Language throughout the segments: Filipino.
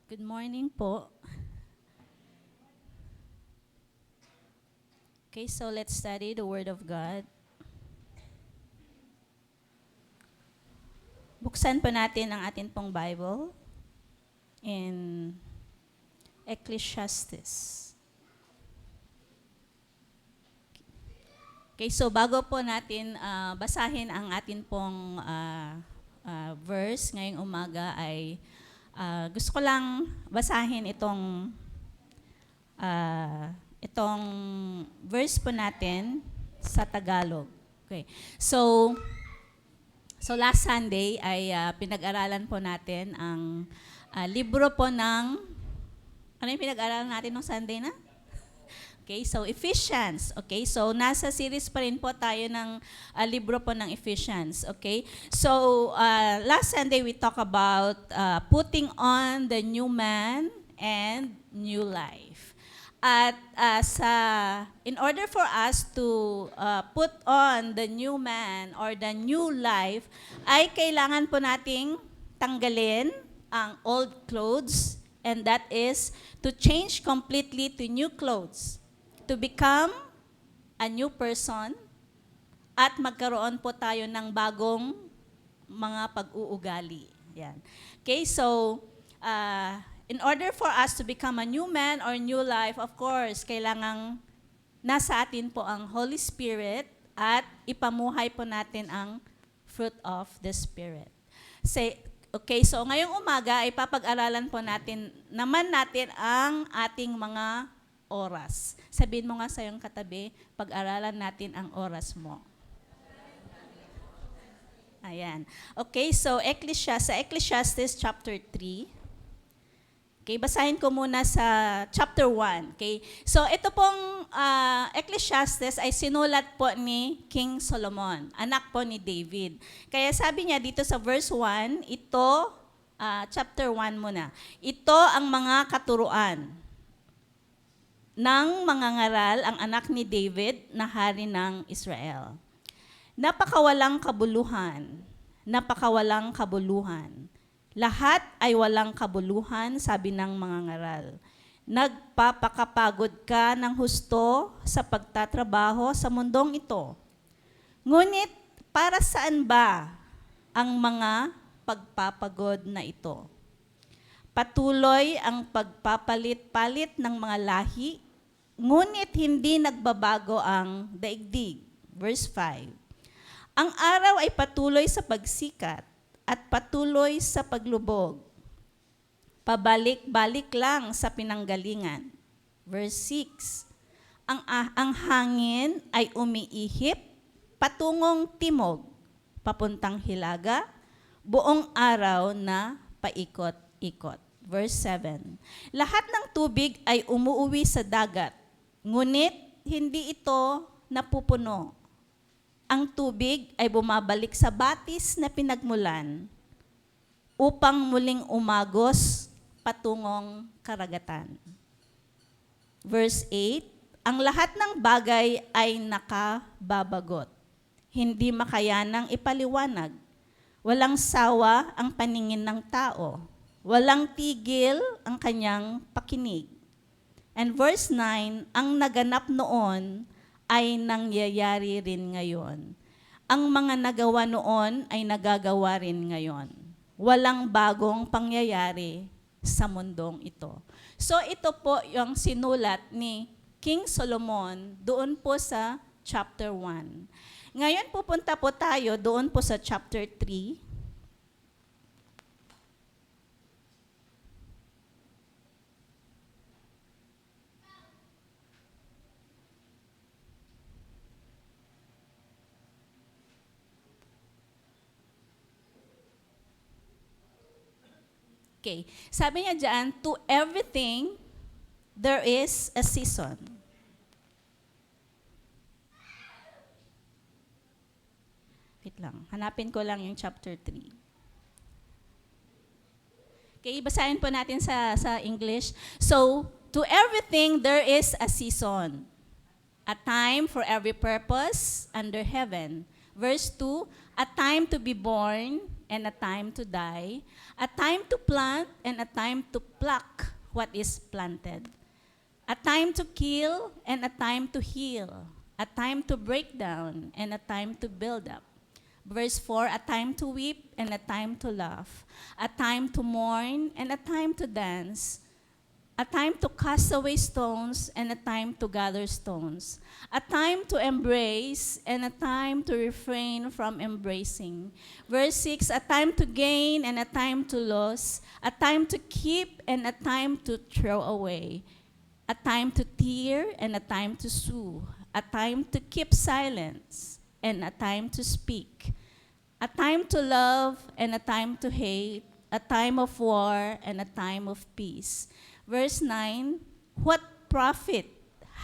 Good morning po. Okay, so let's study the Word of God. Buksan po natin ang atin pong Bible in Ecclesiastes. Okay, so bago po natin basahin ang atin pong verse ngayong umaga ay gusto ko lang basahin itong verse po natin sa Tagalog. Okay. So last Sunday ay pinag-aralan po natin ang libro po ng ano yung pinag-aralan natin nung Sunday na? Okay, so Ephesians. Okay, so nasa series pa rin po tayo ng libro po ng Ephesians. Okay, so last Sunday we talk about putting on the new man and new life. At in order for us to put on the new man or the new life, ay kailangan po nating tanggalin ang old clothes, and that is to change completely to new clothes, to become a new person, at magkaroon po tayo ng bagong mga pag-uugali. Yan. Okay, so in order for us to become a new man or new life, of course, kailangang nasa atin po ang Holy Spirit at ipamuhay po natin ang fruit of the Spirit. Okay, so ngayong umaga ay papag-aralan po natin ang ating mga oras. Sabihin mo nga sa iyong katabi, pag-aralan natin ang oras mo. Ayan. Okay, so Ecclesiastes chapter 3. Okay, basahin ko muna sa chapter 1. Okay, so ito pong Ecclesiastes ay sinulat po ni King Solomon, anak po ni David. Kaya sabi niya dito sa verse 1, chapter 1 muna, ito ang mga katuruan ng mga ngaral ang anak ni David na hari ng Israel. Napakawalang kabuluhan. Lahat ay walang kabuluhan, sabi ng mga ngaral. Nagpapakapagod ka ng husto sa pagtatrabaho sa mundong ito. Ngunit para saan ba ang mga pagpapagod na ito? Patuloy ang pagpapalit-palit ng mga lahi, ngunit hindi nagbabago ang daigdig. Verse 5. Ang araw ay patuloy sa pagsikat at patuloy sa paglubog. Pabalik-balik lang sa pinanggalingan. Verse 6. Ang hangin ay umiihip patungong timog, papuntang hilaga, buong araw na paikot-ikot. Verse 7. Lahat ng tubig ay umuuwi sa dagat, ngunit hindi ito napupuno. Ang tubig ay bumabalik sa batis na pinagmulan upang muling umagos patungong karagatan. Verse 8. Ang lahat ng bagay ay nakababagot, hindi makayanang ipaliwanag. Walang sawa ang paningin ng tao. Walang tigil ang kanyang pakinig. And verse 9, ang naganap noon ay nangyayari rin ngayon. Ang mga nagawa noon ay nagagawa rin ngayon. Walang bagong pangyayari sa mundong ito. So ito po yung sinulat ni King Solomon doon po sa chapter 1. Ngayon pupunta po tayo doon po sa chapter 3. Okay, sabi niya dyan, to everything, there is a season. Wait lang, hanapin ko lang yung chapter 3. Okay, basahin po natin sa English. So, to everything, there is a season. A time for every purpose under heaven. Verse 2, a time to be born and a time to die, a time to plant and a time to pluck what is planted, a time to kill and a time to heal, a time to break down and a time to build up. Verse 4, a time to weep and a time to laugh, a time to mourn and a time to dance, a time to cast away stones and a time to gather stones, a time to embrace and a time to refrain from embracing. Verse 6, a time to gain and a time to lose, a time to keep and a time to throw away, a time to tear and a time to sue, a time to keep silence and a time to speak, a time to love and a time to hate, a time of war and a time of peace. Verse 9, what profit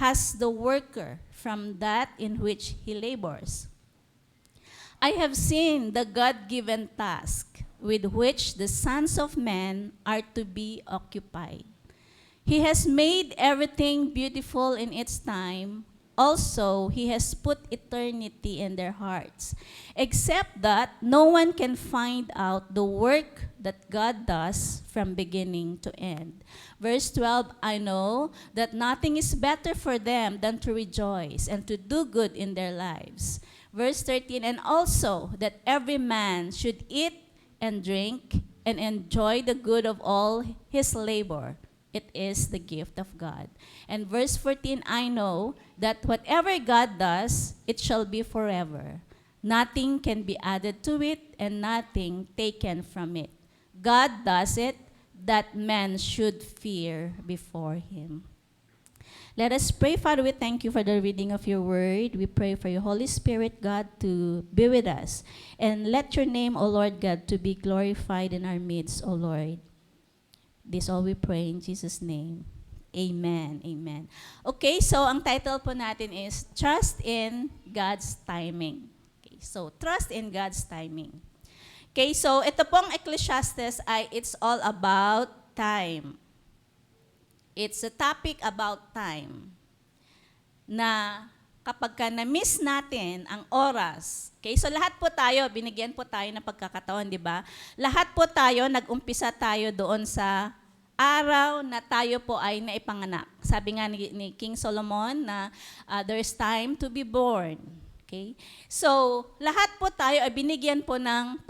has the worker from that in which he labors? I have seen the God-given task with which the sons of men are to be occupied. He has made everything beautiful in its time. Also, He has put eternity in their hearts, except that no one can find out the work that God does from beginning to end. Verse 12, I know that nothing is better for them than to rejoice and to do good in their lives. Verse 13, and also that every man should eat and drink and enjoy the good of all his labor. It is the gift of God. And verse 14, I know that whatever God does, it shall be forever. Nothing can be added to it and nothing taken from it. God does it that men should fear before Him. Let us pray. Father, we thank you for the reading of your word. We pray for your Holy Spirit, God, to be with us. And let your name, O Lord God, to be glorified in our midst, O Lord. This all we pray in Jesus' name. Amen. Amen. Okay, so ang title po natin is Trust in God's Timing. Okay, so trust in God's timing. Okay, so ito pong Ecclesiastes ay it's all about time. It's a topic about time. Na kapag ka na-miss natin ang oras, okay, so lahat po tayo, binigyan po tayo ng pagkakataon, di ba? Lahat po tayo, nag-umpisa tayo doon sa araw na tayo po ay naipanganak. Sabi nga ni King Solomon na there's time to be born. Okay? So, lahat po tayo ay binigyan po ng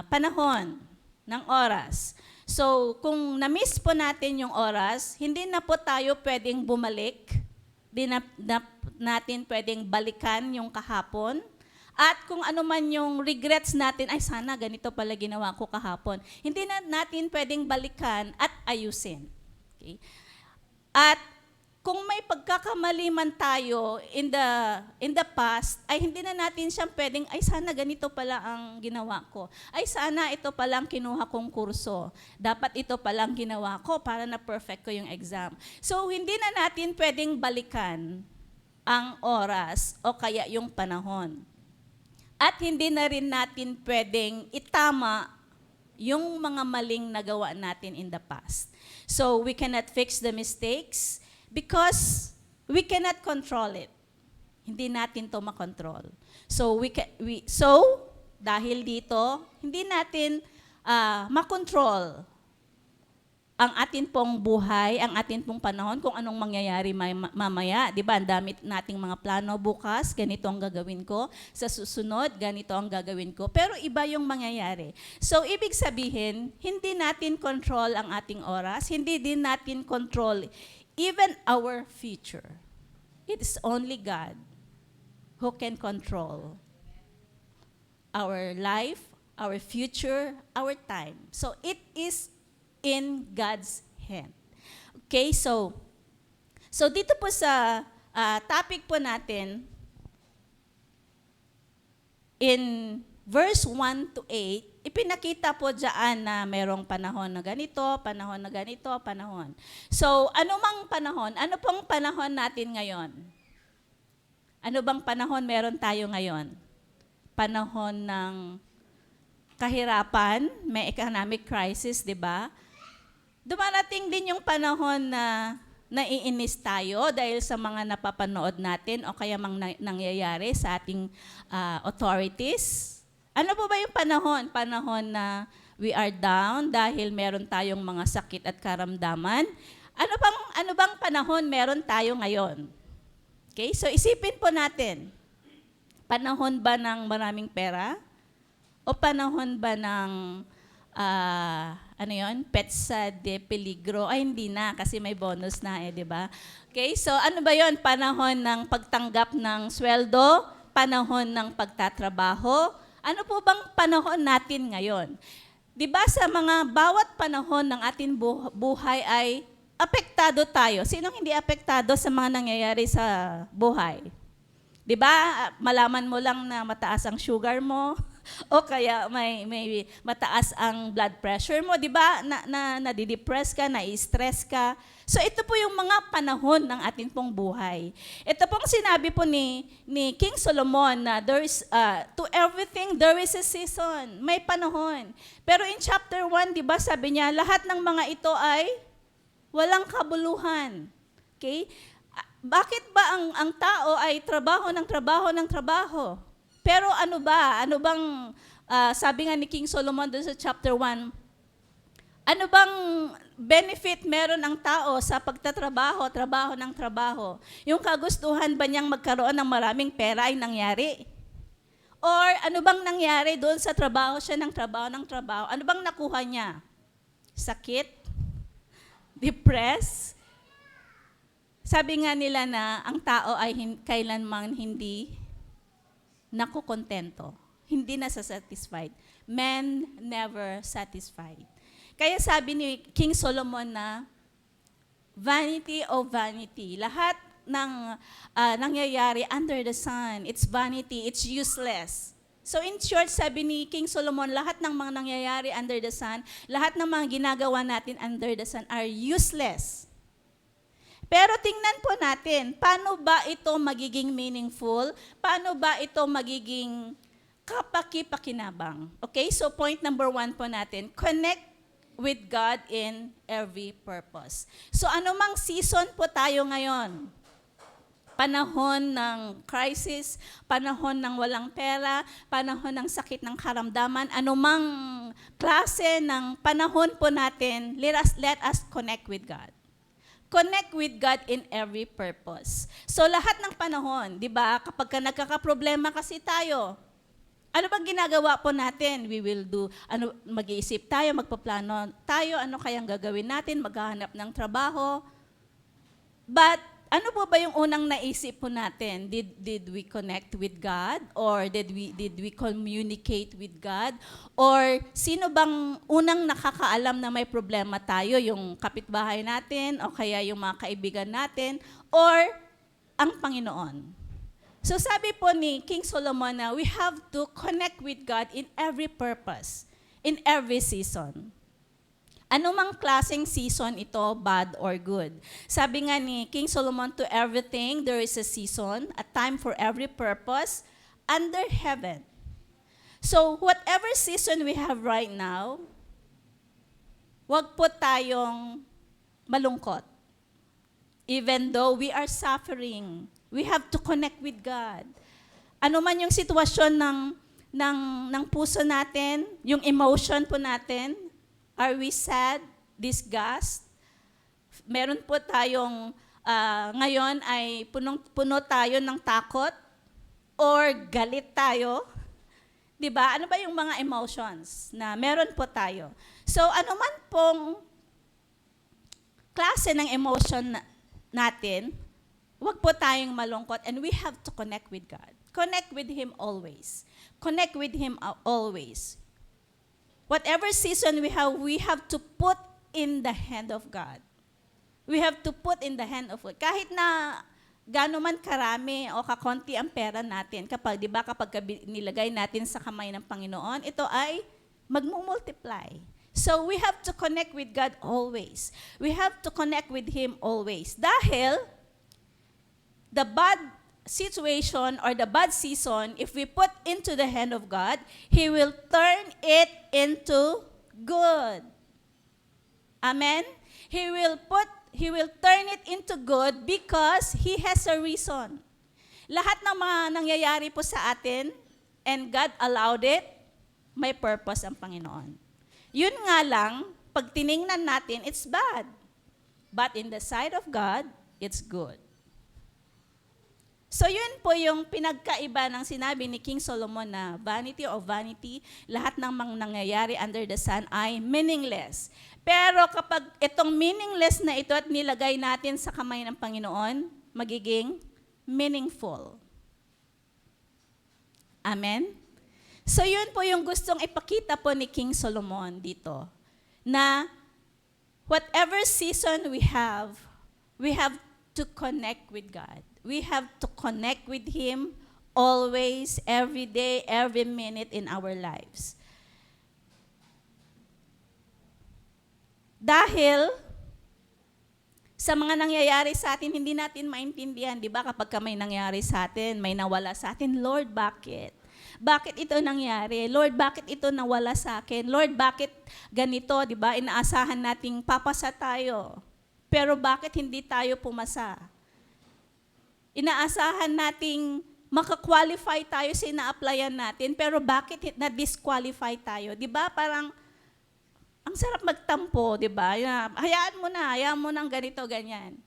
panahon, ng oras. So, kung na-miss po natin yung oras, hindi na po tayo pwedeng bumalik. Di na natin pwedeng balikan yung kahapon. At kung ano man yung regrets natin, ay sana ganito pala ginawa ko kahapon. Hindi na natin pwedeng balikan at ayusin. Okay? At kung may pagkakamali man tayo in the past, ay hindi na natin siyang pwedeng, ay sana ganito pala ang ginawa ko. Ay sana ito palang kinuha kong kurso. Dapat ito palang ginawa ko para na-perfect ko yung exam. So hindi na natin pwedeng balikan ang oras o kaya yung panahon. At hindi na rin natin pwedeng itama yung mga maling nagawa natin in the past. So we cannot fix the mistakes because we cannot control it. Hindi natin to makontrol. So dahil dito, hindi natin makontrol ang atin pong buhay, ang atin pong panahon, kung anong mangyayari mamaya. Di ba, ang dami nating mga plano bukas, ganito ang gagawin ko. Sa susunod, ganito ang gagawin ko. Pero iba yung mangyayari. So, ibig sabihin, hindi natin control ang ating oras, hindi din natin control even our future. It is only God who can control our life, our future, our time. So, it is in God's hand. Okay, so dito po sa topic po natin, in verse 1 to 8, ipinakita po dyan na merong panahon na ganito, panahon na ganito, panahon. So, ano mang panahon? Ano pong panahon natin ngayon? Ano bang panahon meron tayo ngayon? Panahon ng kahirapan, may economic crisis, di ba? Dumarating din yung panahon na naiinis tayo dahil sa mga napapanood natin o kaya nangyayari sa ating authorities. Ano po ba yung panahon? Panahon na we are down dahil meron tayong mga sakit at karamdaman. Ano bang panahon meron tayo ngayon? Okay, so isipin po natin. Panahon ba ng maraming pera? O panahon ba ng petsa de peligro? Ay, hindi na, kasi may bonus na di ba? Okay, so ano ba yon? Panahon ng pagtanggap ng sweldo? Panahon ng pagtatrabaho? Ano po bang panahon natin ngayon? Di ba sa mga bawat panahon ng ating buhay ay apektado tayo? Sinong hindi apektado sa mga nangyayari sa buhay? Di ba, malaman mo lang na mataas ang sugar mo o kaya may mataas ang blood pressure mo, di ba? Nadidepress ka, na-stress ka. So ito po yung mga panahon ng ating pong buhay. Ito pong sinabi po ni King Solomon na to everything there is a season. May panahon. Pero in chapter 1, di ba, sabi niya, lahat ng mga ito ay walang kabuluhan. Okay? Bakit ba ang tao ay trabaho ng trabaho? Pero ano ba? Ano bang, sabi nga ni King Solomon doon sa chapter 1, ano bang benefit meron ang tao sa pagtatrabaho, trabaho? Yung kagustuhan ba niyang magkaroon ng maraming pera ay nangyari? Or ano bang nangyari doon sa trabaho siya ng trabaho? Ano bang nakuha niya? Sakit? Depressed? Sabi nga nila na ang tao ay kailanman hindi nakukontento, hindi nasasatisfied. Men never satisfied. Kaya sabi ni King Solomon na, vanity of vanity, lahat ng nangyayari under the sun, it's vanity, it's useless. So in short, sabi ni King Solomon, lahat ng mga nangyayari under the sun, lahat ng mga ginagawa natin under the sun are useless. Pero tingnan po natin, paano ba ito magiging meaningful? Paano ba ito magiging kapaki-pakinabang? Okay, so point number 1 po natin, connect with God in every purpose. So anumang season po tayo ngayon, panahon ng crisis, panahon ng walang pera, panahon ng sakit ng karamdaman, anumang klase ng panahon po natin, let us connect with God. Connect with God in every purpose. So lahat ng panahon, di ba, kapag nagkakaproblema kasi tayo, ano bang ginagawa po natin? We will do, mag-iisip tayo, magpaplano tayo, ano kayang gagawin natin, maghahanap ng trabaho. But ano po ba yung unang naisip po natin? Did we connect with God? Or did we communicate with God? Or sino bang unang nakakaalam na may problema tayo? Yung kapitbahay natin o kaya yung mga kaibigan natin? Or ang Panginoon? So sabi po ni King Solomon na we have to connect with God in every purpose, in every season. Anumang klaseng season ito, bad or good. Sabi nga ni King Solomon, to everything there is a season, a time for every purpose, under heaven. So whatever season we have right now, wag po tayong malungkot. Even though we are suffering, we have to connect with God. Ano man yung sitwasyon ng puso natin, yung emotion po natin, are we sad, disgust? Meron po tayong, ngayon ay puno tayo ng takot or galit tayo. Diba? Ano ba yung mga emotions na meron po tayo? So ano man pong klase ng emotion natin, wag po tayong malungkot and we have to connect with God. Connect with Him always. Connect with Him always. Whatever season we have to put in the hand of God. We have to put in the hand of God. Kahit na gaano man karami o kakonti ang pera natin, kapag nilagay natin sa kamay ng Panginoon, ito ay magmumultiply. So we have to connect with God always. We have to connect with Him always. Dahil the bad situation or the bad season, if we put into the hand of God, He will turn it into good. Amen? He will turn it into good because He has a reason. Lahat ng mga nangyayari po sa atin, and God allowed it, may purpose ang Panginoon. Yun nga lang, pag tiningnan natin, it's bad. But in the sight of God, it's good. So yun po yung pinagkaiba ng sinabi ni King Solomon na vanity of vanity, lahat ng mga nangyayari under the sun ay meaningless. Pero kapag itong meaningless na ito at nilagay natin sa kamay ng Panginoon, magiging meaningful. Amen? So yun po yung gustong ipakita po ni King Solomon dito, na whatever season we have to connect with God. We have to connect with Him always, every day, every minute in our lives. Dahil sa mga nangyayari sa atin, hindi natin maintindihan, di ba? Kapag may nangyari sa atin, may nawala sa atin, Lord, bakit? Bakit ito nangyari? Lord, bakit ito nawala sa akin? Lord, bakit ganito, di ba? Inaasahan nating papasa tayo. Pero bakit hindi tayo pumasa? Inaasahan nating makakwalify tayo sa ina-applyan natin, pero bakit na-disqualify tayo? Di ba? Parang, ang sarap magtampo, di ba? Hayaan mo ng ganito, ganyan.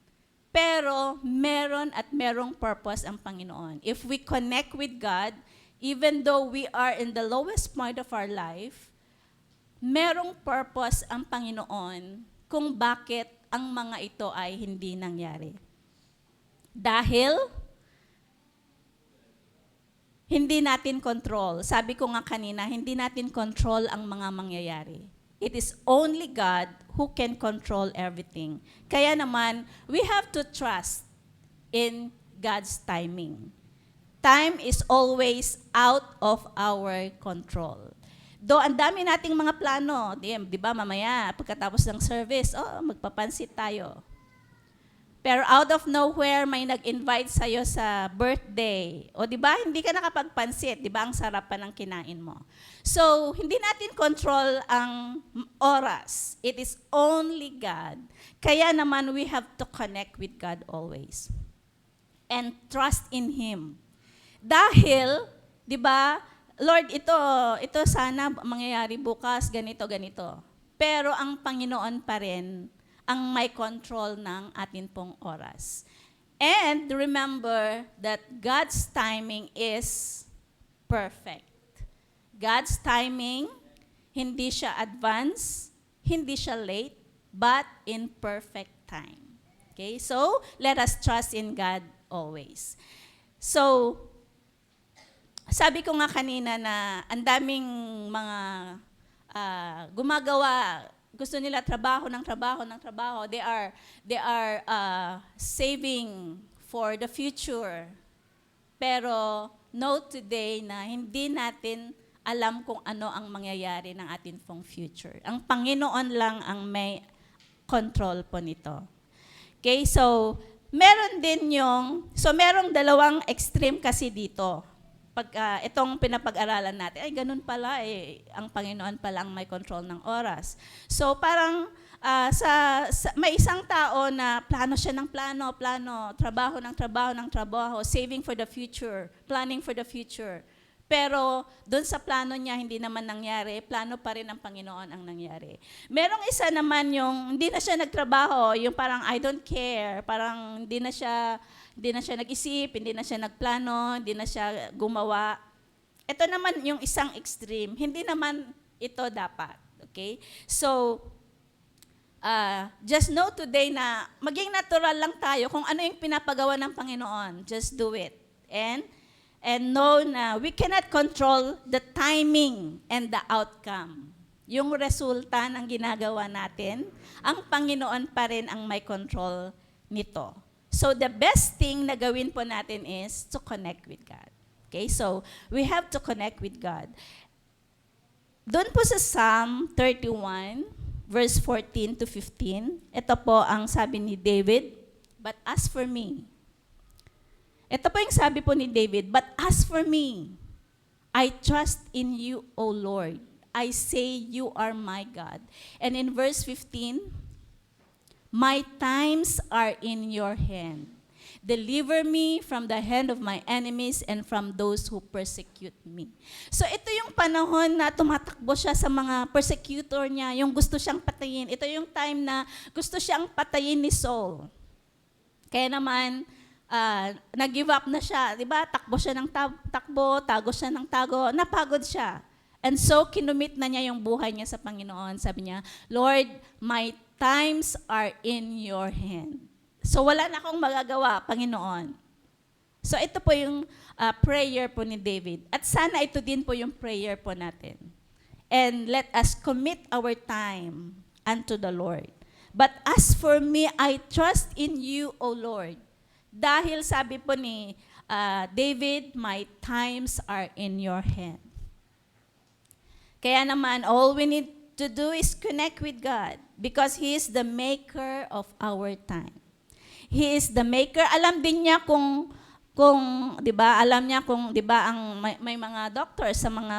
Pero, meron at merong purpose ang Panginoon. If we connect with God, even though we are in the lowest point of our life, merong purpose ang Panginoon kung bakit ang mga ito ay hindi nangyari. Dahil hindi natin control. Sabi ko nga kanina, hindi natin control ang mga mangyayari. It is only God who can control everything. Kaya naman, we have to trust in God's timing. Time is always out of our control. Though ang dami nating mga plano, di ba mamaya pagkatapos ng service, magpapansit tayo. Pero out of nowhere, may nag-invite sa'yo sa birthday. O di ba, hindi ka nakapagpansit. Di ba, ang sarap pa ng kinain mo. So, hindi natin control ang oras. It is only God. Kaya naman, we have to connect with God always. And trust in Him. Dahil, di ba, Lord, ito sana mangyayari bukas, ganito. Pero ang Panginoon pa rin ang may control ng atin pong oras. And remember that God's timing is perfect. God's timing, hindi siya advance, hindi siya late, but in perfect time. Okay? So, let us trust in God always. So, sabi ko nga kanina na ang daming mga gumagawa, gusto nila trabaho. They are saving for the future. Pero note today na hindi natin alam kung ano ang mangyayari ng atin pong future. Ang Panginoon lang ang may control po nito. Okay, so merong dalawang extreme kasi dito. Pag itong pinapag-aralan natin, ay ganun pala, ang Panginoon pala ang may control ng oras. So parang may isang tao na plano siya ng plano, trabaho ng trabaho, saving for the future, planning for the future. Pero doon sa plano niya, hindi naman nangyari, plano pa rin ng Panginoon ang nangyari. Merong isa naman yung hindi na siya nagtrabaho, yung parang I don't care, parang hindi na siya nag-isip, hindi na siya nagplano, hindi na siya gumawa. Ito naman yung isang extreme. Hindi naman ito dapat. Okay? So, just know today na maging natural lang tayo kung ano yung pinapagawa ng Panginoon. Just do it. And know na we cannot control the timing and the outcome. Yung resulta ng ginagawa natin, ang Panginoon pa rin ang may control nito. So the best thing na gawin po natin is to connect with God. Okay, so we have to connect with God. Doon po sa Psalm 31, verse 14 to 15, ito po ang sabi ni David, but as for me, ito po yung sabi po ni David, but as for me, I trust in you, O Lord. I say you are my God. And in verse 15, my times are in your hand. Deliver me from the hand of my enemies and from those who persecute me. So ito yung panahon na tumatakbo siya sa mga persecutor niya, yung gusto siyang patayin. Ito yung time na gusto siyang patayin ni Saul. Kaya naman, nag-give up na siya. Diba? Takbo siya ng takbo, tago siya ng tago, napagod siya. And so, kinumit na niya yung buhay niya sa Panginoon. Sabi niya, Lord, my times are in your hand. So, wala na akong magagawa, Panginoon. So, ito po yung prayer po ni David. At sana ito din po yung prayer po natin. And let us commit our time unto the Lord. But as for me, I trust in you, O Lord. Dahil sabi po ni David, my times are in your hand. Kaya naman, all we need to do is connect with God because He is the maker of our time. He is the maker. Alam din niya kung 'di ba? Alam niya kung 'di ba ang may mga doctor sa mga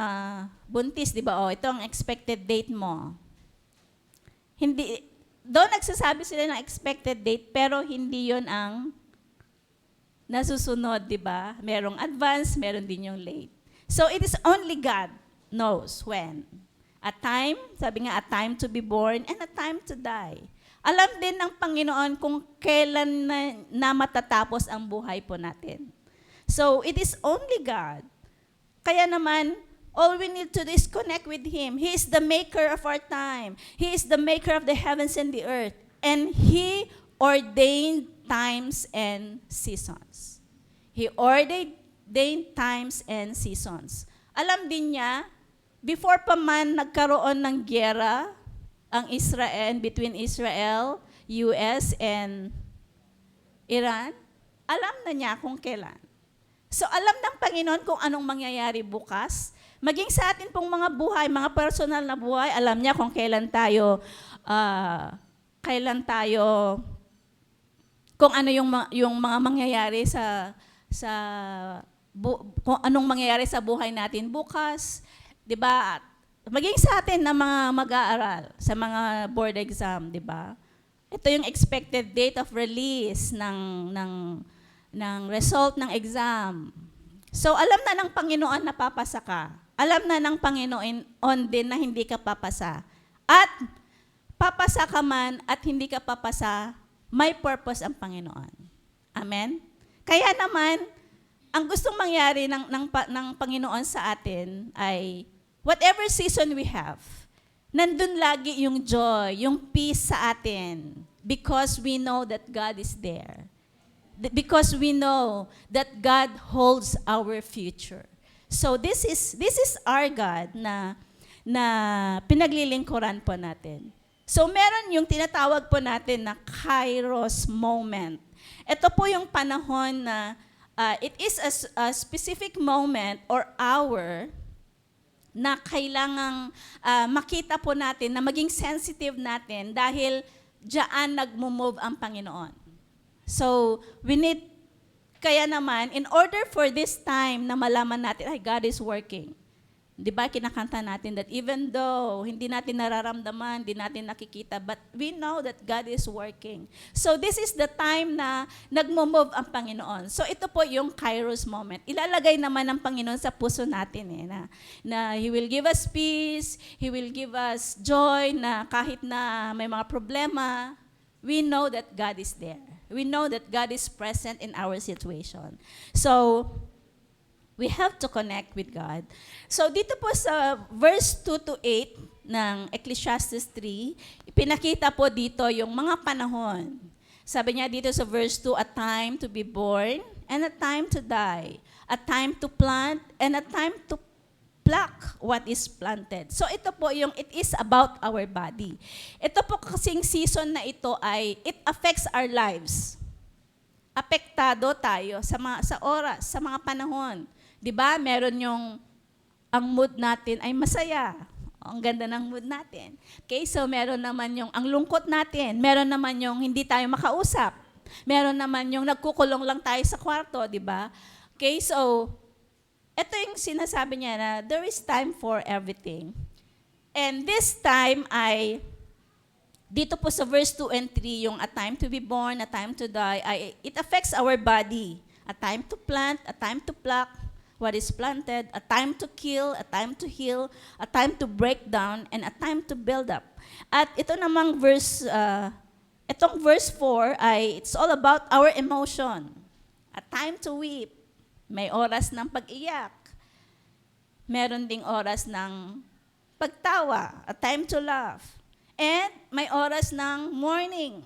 buntis, 'di ba? Oh, ito ang expected date mo. Hindi doon nagsasabi sila ng expected date pero hindi 'yon ang nasusunod, 'di ba? Merong advance, meron din yung late. So it is only God knows when. A time, sabi nga, a time to be born and a time to die. Alam din ng Panginoon kung kailan na matatapos ang buhay po natin. So, it is only God. Kaya naman, all we need to do is connect with Him. He is the maker of our time. He is the maker of the heavens and the earth. And He ordained times and seasons. He ordained times and seasons. Alam din niya, before pa man nagkaroon ng gyera, ang between Israel, US, and Iran, alam na niya kung kailan. So alam ng Panginoon kung anong mangyayari bukas. Maging sa atin pong mga buhay, mga personal na buhay, alam niya kung kailan tayo, kung ano yung mga mangyayari kung anong mangyayari sa buhay natin bukas, 'di ba? Maging sa atin na mga mag-aaral sa mga board exam, 'di ba? Ito yung expected date of release ng result ng exam. So alam na ng Panginoon na papasa ka. Alam na ng Panginoon din na hindi ka papasa. At papasa ka man at hindi ka papasa, may purpose ang Panginoon. Amen? Kaya naman, ang gustong mangyari ng Panginoon sa atin ay whatever season we have, nandun lagi yung joy, yung peace sa atin because we know that God is there. Because we know that God holds our future. So this is our God na pinaglilingkuran po natin. So meron yung tinatawag po natin na Kairos moment. Ito po yung panahon na it is a specific moment or hour na kailangang makita po natin na maging sensitive natin dahil diyan nagmo-move ang Panginoon. So, kaya naman, in order for this time na malaman natin, ay, God is working. Di ba, kinakanta natin that even though hindi natin nararamdaman, hindi natin nakikita, but we know that God is working. So this is the time na nagmo-move ang Panginoon. So ito po yung Kairos moment. Ilalagay naman ng Panginoon sa puso natin na He will give us peace, He will give us joy na kahit na may mga problema, we know that God is there. We know that God is present in our situation. So, we have to connect with God. So dito po sa verse 2 to 8 ng Ecclesiastes 3, ipinakita po dito yung mga panahon. Sabi niya dito sa verse 2, a time to be born and a time to die. A time to plant and a time to pluck what is planted. So ito po yung it is about our body. Ito po kasing season na ito ay it affects our lives. Apektado tayo sa oras, sa mga panahon. 'Di ba? Meron ang mood natin ay masaya. Ang ganda ng mood natin. Okay, so meron naman yung ang lungkot natin, meron naman yung hindi tayo makausap. Meron naman yung nagkukulong lang tayo sa kwarto, 'di ba? Okay, so ito yung sinasabi niya na there is time for everything. And this time ay Dito po sa verse 2 and 3, yung a time to be born, a time to die, it affects our body. A time to plant, a time to pluck what is planted, a time to kill, a time to heal, a time to break down, and a time to build up. At ito namang itong verse 4 ay it's all about our emotion. A time to weep. May oras ng pag-iyak. Meron ding oras ng pagtawa. A time to laugh. And may oras ng mourning.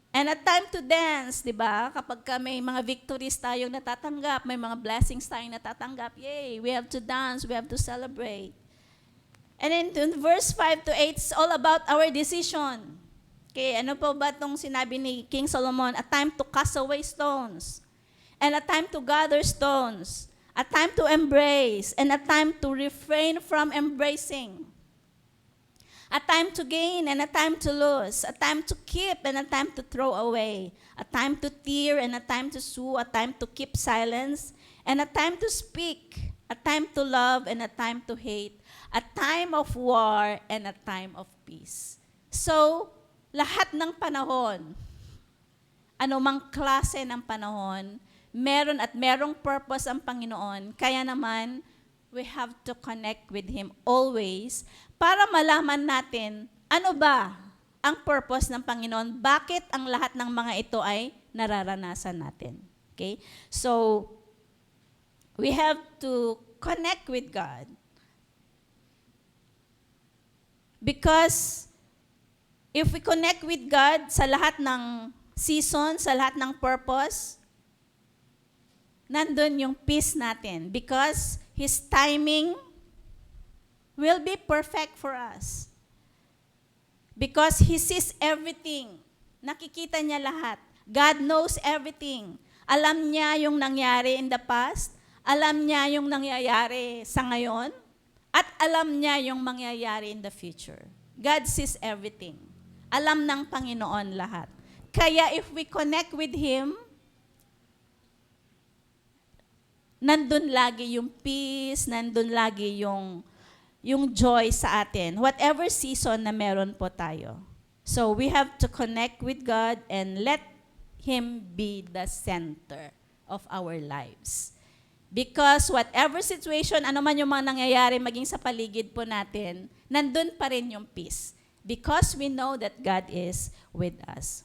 And a time to dance, di ba? Kapag may mga victories tayong natatanggap, may mga blessings tayong natatanggap, yay, we have to dance, we have to celebrate. And then in verse 5 to 8, it's all about our decision. Okay, ano po ba itong sinabi ni King Solomon? A time to cast away stones, and a time to gather stones, a time to embrace, and a time to refrain from embracing. A time to gain and a time to lose, a time to keep and a time to throw away, a time to tear and a time to sue, a time to keep silence and a time to speak, a time to love and a time to hate, a time of war and a time of peace. So, lahat ng panahon, anumang klase ng panahon, meron at merong purpose ang Panginoon. Kaya naman, we have to connect with Him always para malaman natin ano ba ang purpose ng Panginoon, bakit ang lahat ng mga ito ay nararanasan natin. Okay? So, we have to connect with God. Because if we connect with God sa lahat ng season, sa lahat ng purpose, nandun yung peace natin. Because His timing will be perfect for us. Because He sees everything. Nakikita niya lahat. God knows everything. Alam niya yung nangyari in the past. Alam niya yung nangyayari sa ngayon. At alam niya yung mangyayari in the future. God sees everything. Alam ng Panginoon lahat. Kaya if we connect with Him, nandun lagi yung peace, nandun lagi yung joy sa atin, whatever season na meron po tayo. So we have to connect with God and let Him be the center of our lives. Because whatever situation, ano man yung mga nangyayari maging sa paligid po natin, nandun pa rin yung peace. Because we know that God is with us.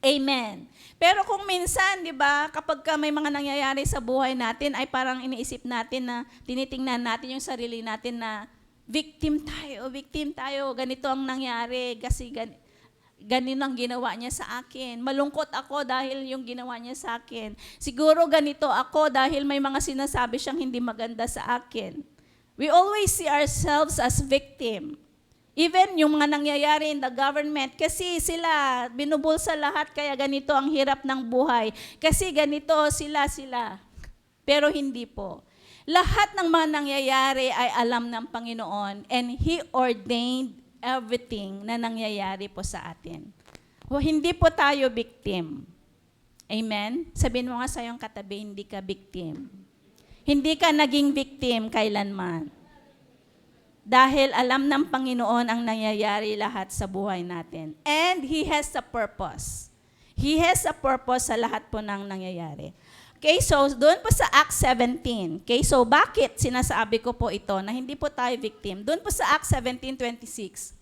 Amen. Pero kung minsan, di ba, kapag may mga nangyayari sa buhay natin, ay parang iniisip natin na, tinitingnan natin yung sarili natin na, victim tayo, ganito ang nangyari, kasi ganito ang ginawa niya sa akin. Malungkot ako dahil yung ginawa niya sa akin. Siguro ganito ako dahil may mga sinasabi siyang hindi maganda sa akin. We always see ourselves as victim. Even yung mga nangyayari in the government, kasi sila, binubulsa lahat, kaya ganito ang hirap ng buhay. Kasi ganito, sila. Pero hindi po. Lahat ng mga nangyayari ay alam ng Panginoon, and He ordained everything na nangyayari po sa atin. Hindi po tayo victim. Amen? Sabihin mo nga sa iyong katabi, hindi ka victim. Hindi ka naging victim kailanman. Dahil alam ng Panginoon ang nangyayari lahat sa buhay natin. And He has a purpose. He has a purpose sa lahat po ng nangyayari. Okay, so doon po sa Acts 17. Okay, so bakit sinasabi ko po ito na hindi po tayo victim? Doon po sa Acts 17:26.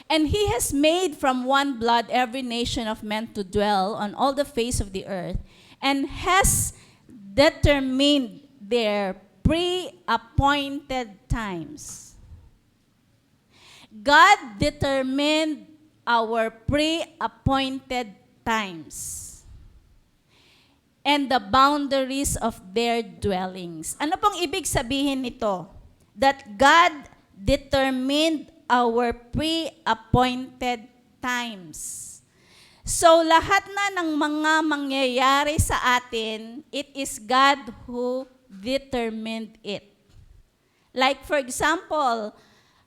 And He has made from one blood every nation of men to dwell on all the face of the earth, and has determined their pre-appointed times. God determined our pre-appointed times and the boundaries of their dwellings. Ano pong ibig sabihin nito? That God determined our pre-appointed times. So lahat na ng mga mangyayari sa atin, it is God who determined it. Like for example,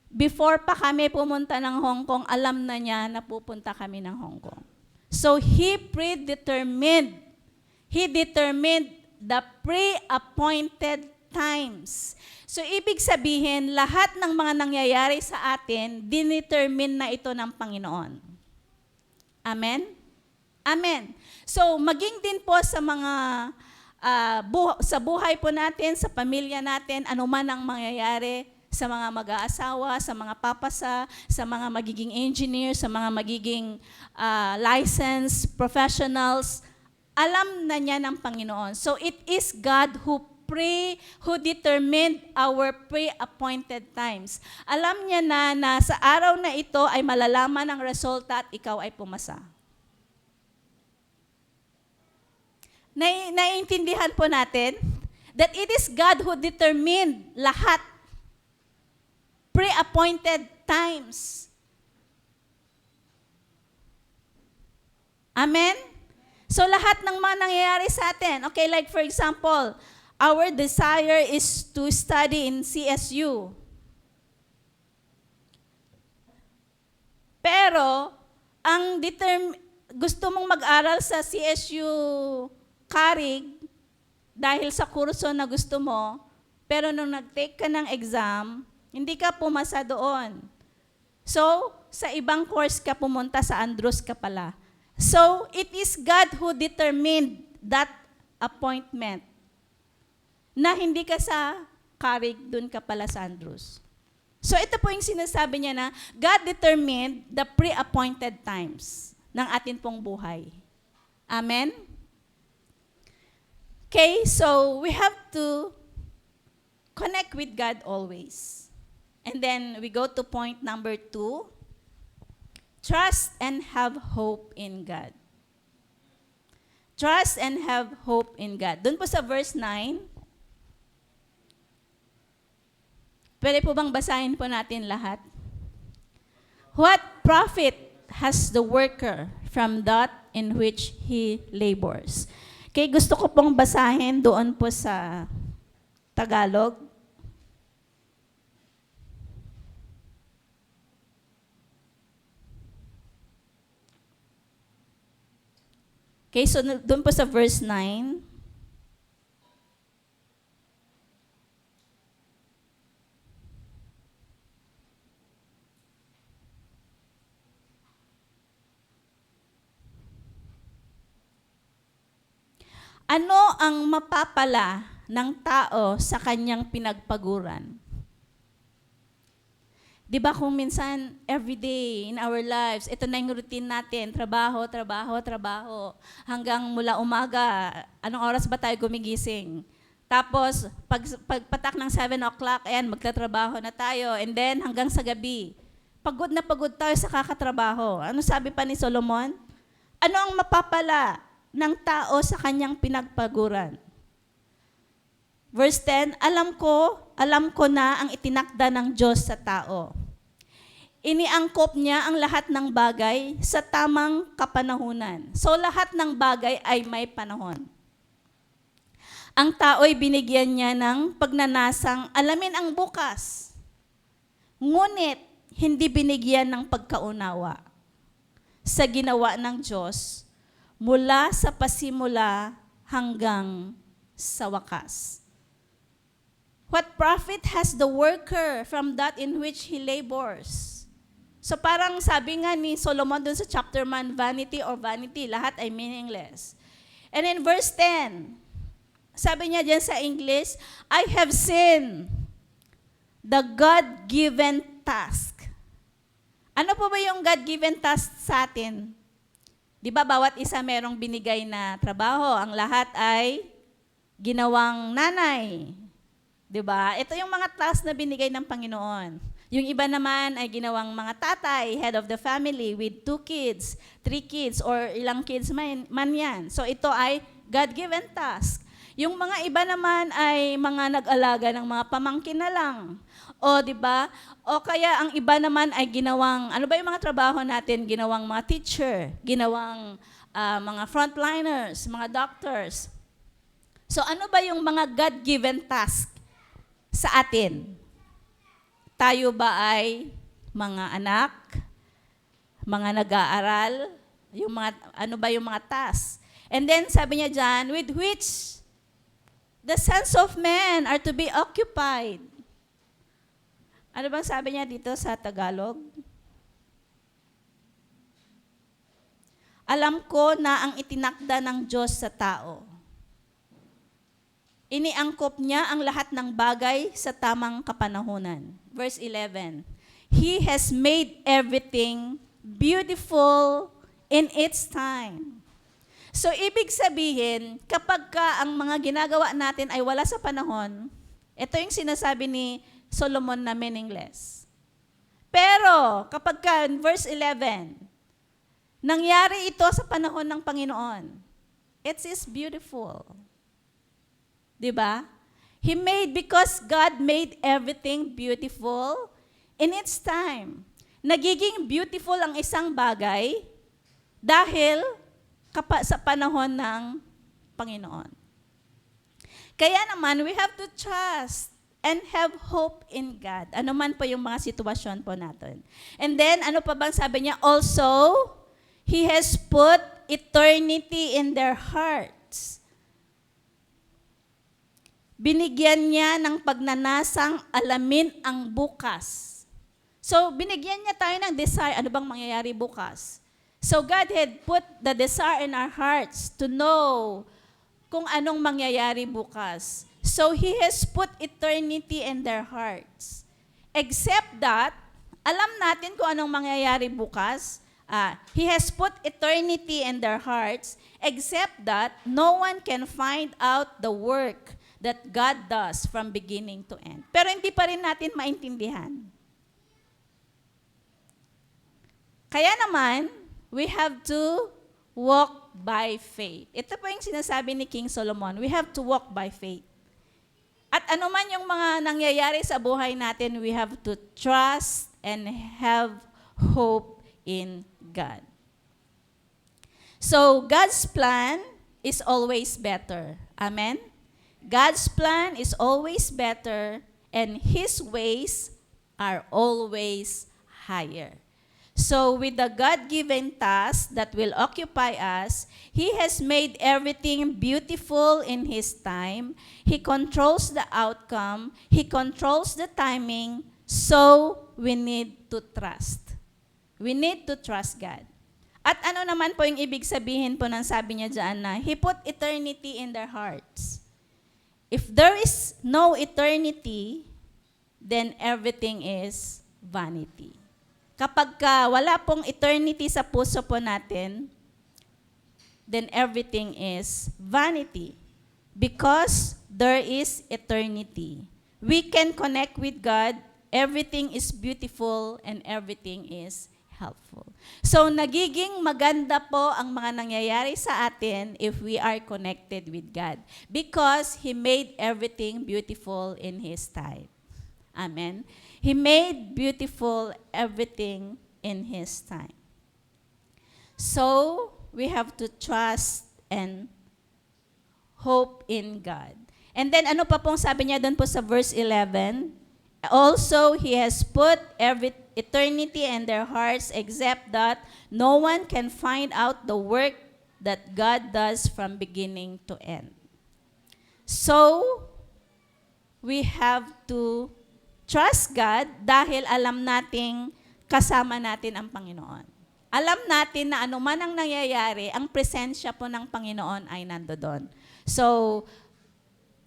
before pa kami pumunta ng Hong Kong, alam na niya na pupunta kami ng Hong Kong. So He determined the pre-appointed times. So, ibig sabihin, lahat ng mga nangyayari sa atin, dinetermine na ito ng Panginoon. Amen? Amen. So, maging din po sa mga sa buhay po natin, sa pamilya natin, anuman ang mangyayari, sa mga mag-aasawa, sa mga papasa, sa mga magiging engineer, sa mga magiging licensed professionals, alam na niya ng Panginoon. So it is God who determined our pre-appointed times. Alam niya na sa araw na ito ay malalaman ang resulta at ikaw ay pumasa. Naiintindihan po natin that it is God who determined lahat pre-appointed times. Amen? So lahat ng mga nangyayari sa atin, okay, like for example, our desire is to study in CSU. Pero, gusto mong mag-aral sa CSU Carig dahil sa kurso na gusto mo, pero nung nag-take ka ng exam, hindi ka pumasa doon. So, sa ibang course ka pumunta, sa Andrews ka pala. So, it is God who determined that appointment na hindi ka sa Carig, doon ka pala sa Andrews. So, ito po yung sinasabi niya na God determined the pre-appointed times ng atin pong buhay. Amen? Okay, so we have to connect with God always. And then we go to point number 2. Trust and have hope in God. Trust and have hope in God. Doon po sa verse 9. Pwede po bang basahin po natin lahat? What profit has the worker from that in which he labors? Okay, gusto ko pong basahin doon po sa Tagalog. Okay, so doon po sa verse 9. Ano ang mapapala ng tao sa kanyang pinagpaguran? Di ba kung minsan, everyday in our lives, ito na yung routine natin, trabaho, trabaho, trabaho. Hanggang mula umaga, anong oras ba tayo gumigising? Tapos, pagpatak ng 7 o'clock, ayan, magtatrabaho na tayo. And then, hanggang sa gabi, pagod na pagod tayo sa kakatrabaho. Ano sabi pa ni Solomon? Ano ang mapapala ng tao sa kanyang pinagpaguran? Verse 10, alam ko na ang itinakda ng Diyos sa tao. Iniangkop niya ang lahat ng bagay sa tamang kapanahunan. So lahat ng bagay ay may panahon. Ang tao'y binigyan niya ng pagnanasang alamin ang bukas. Ngunit hindi binigyan ng pagkaunawa sa ginawa ng Diyos mula sa pasimula hanggang sa wakas. What profit has the worker from that in which he labors? So parang sabi nga ni Solomon dun sa chapter 1, vanity or vanity, lahat ay meaningless. And in verse 10, sabi niya dyan sa English, I have seen the God-given task. Ano po ba yung God-given task sa atin? Di ba bawat isa merong binigay na trabaho, ang lahat ay ginawang nanay. Diba? Ito yung mga task na binigay ng Panginoon. Yung iba naman ay ginawang mga tatay, head of the family with 2 kids, 3 kids, or ilang kids man yan. So ito ay God-given task. Yung mga iba naman ay mga nag-alaga ng mga pamangkin na lang. O diba? O kaya ang iba naman ay ginawang, ano ba yung mga trabaho natin? Ginawang mga teacher, ginawang mga frontliners, mga doctors. So ano ba yung mga God-given task sa atin? Tayo ba ay mga anak, mga nag-aaral, yung mga, ano ba yung mga tasks? And then sabi niya dyan, with which The sons of men are to be occupied. Ano bang sabi niya dito sa Tagalog? Alam ko na ang itinakda ng Diyos sa tao. Iniangkop niya ang lahat ng bagay sa tamang kapanahunan. Verse 11, He has made everything beautiful in its time. So, ibig sabihin, kapag ka ang mga ginagawa natin ay wala sa panahon, ito yung sinasabi ni Solomon na meaningless. Pero, kapag ka, verse 11, nangyari ito sa panahon ng Panginoon, it is beautiful. Diba? Because God made everything beautiful in its time. Nagiging beautiful ang isang bagay dahil sa panahon ng Panginoon. Kaya naman, we have to trust and have hope in God. Ano man po yung mga sitwasyon po natin. And then, ano pa bang sabi niya? Also, He has put eternity in their hearts. Binigyan niya ng pagnanasang alamin ang bukas. So, binigyan niya tayo ng desire. Ano bang mangyayari bukas? So, God had put the desire in our hearts to know kung anong mangyayari bukas. So, He has put eternity in their hearts. Except that, alam natin kung anong mangyayari bukas. He has put eternity in their hearts, except that no one can find out the work that God does from beginning to end. Pero hindi pa rin natin maintindihan. Kaya naman, we have to walk by faith. Ito po yung sinasabi ni King Solomon. We have to walk by faith. At anuman yung mga nangyayari sa buhay natin, we have to trust and have hope in God. So, God's plan is always better. Amen? God's plan is always better, and His ways are always higher. So, with the God-given task that will occupy us, He has made everything beautiful in His time. He controls the outcome. He controls the timing. So, we need to trust. We need to trust God. At ano naman po yung ibig sabihin po ng sabi niya dyan na He put eternity in their hearts. If there is no eternity, then everything is vanity. Kapag wala pong eternity sa puso po natin, then everything is vanity. Because there is eternity. We can connect with God, everything is beautiful, and everything is helpful. So, nagiging maganda po ang mga nangyayari sa atin if we are connected with God. Because He made everything beautiful in His time. Amen? He made beautiful everything in His time. So, we have to trust and hope in God. And then, ano pa pong sabi niya doon po sa verse 11? Also, He has put every eternity in their hearts, except that no one can find out the work that God does from beginning to end. So, we have to trust God dahil alam nating kasama natin ang Panginoon. Alam natin na anuman ang nangyayari, ang presensya po ng Panginoon ay nandoon. So,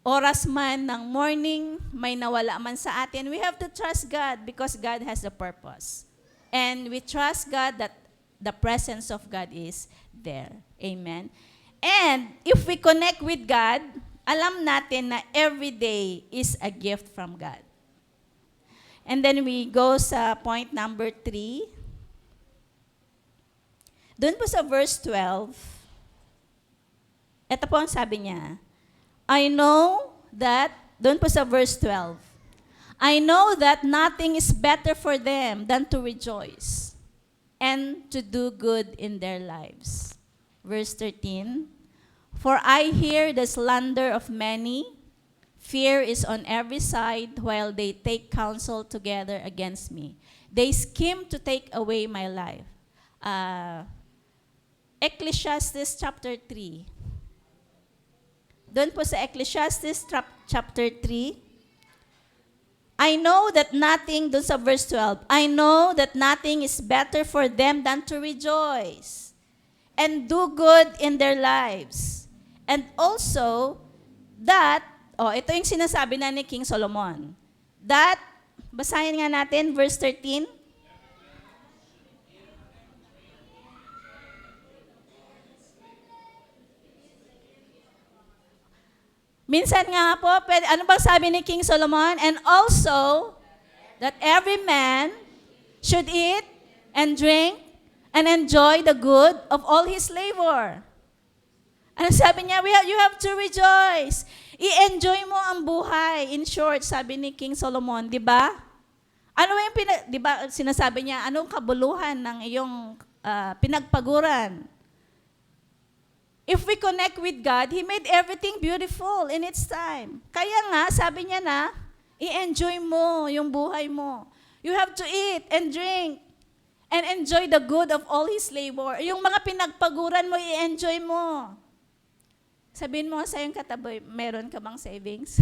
oras man ng morning, may nawala man sa atin, we have to trust God because God has a purpose. And we trust God that the presence of God is there. Amen? And if we connect with God, alam natin na every day is a gift from God. And then we go sa point number 3. Doon po sa verse 12, ito po ang sabi niya, I know that, doon po sa verse 12, I know that nothing is better for them than to rejoice and to do good in their lives. Verse 13, for I hear the slander of many, fear is on every side while they take counsel together against me. They scheme to take away my life. Ecclesiastes chapter 3. Doon po sa Ecclesiastes chapter 3, I know that nothing, doon sa verse 12, I know that nothing is better for them than to rejoice and do good in their lives. And also, that, ito yung sinasabi na ni King Solomon. That, basahin nga natin, verse 13. Minsan nga po, ano bang sabi ni King Solomon? And also, that every man should eat and drink and enjoy the good of all his labor. Ano sabi niya? You have to rejoice. I-enjoy mo ang buhay. In short, sabi ni King Solomon, di ba? Ano yung di ba, sinasabi niya, anong kabuluhan ng iyong pinagpaguran? If we connect with God, He made everything beautiful in its time. Kaya nga, sabi niya na, i-enjoy mo yung buhay mo. You have to eat and drink and enjoy the good of all His labor. Yung mga pinagpaguran mo, i-enjoy mo. Sabihin mo sa iyong katabi, meron ka bang savings?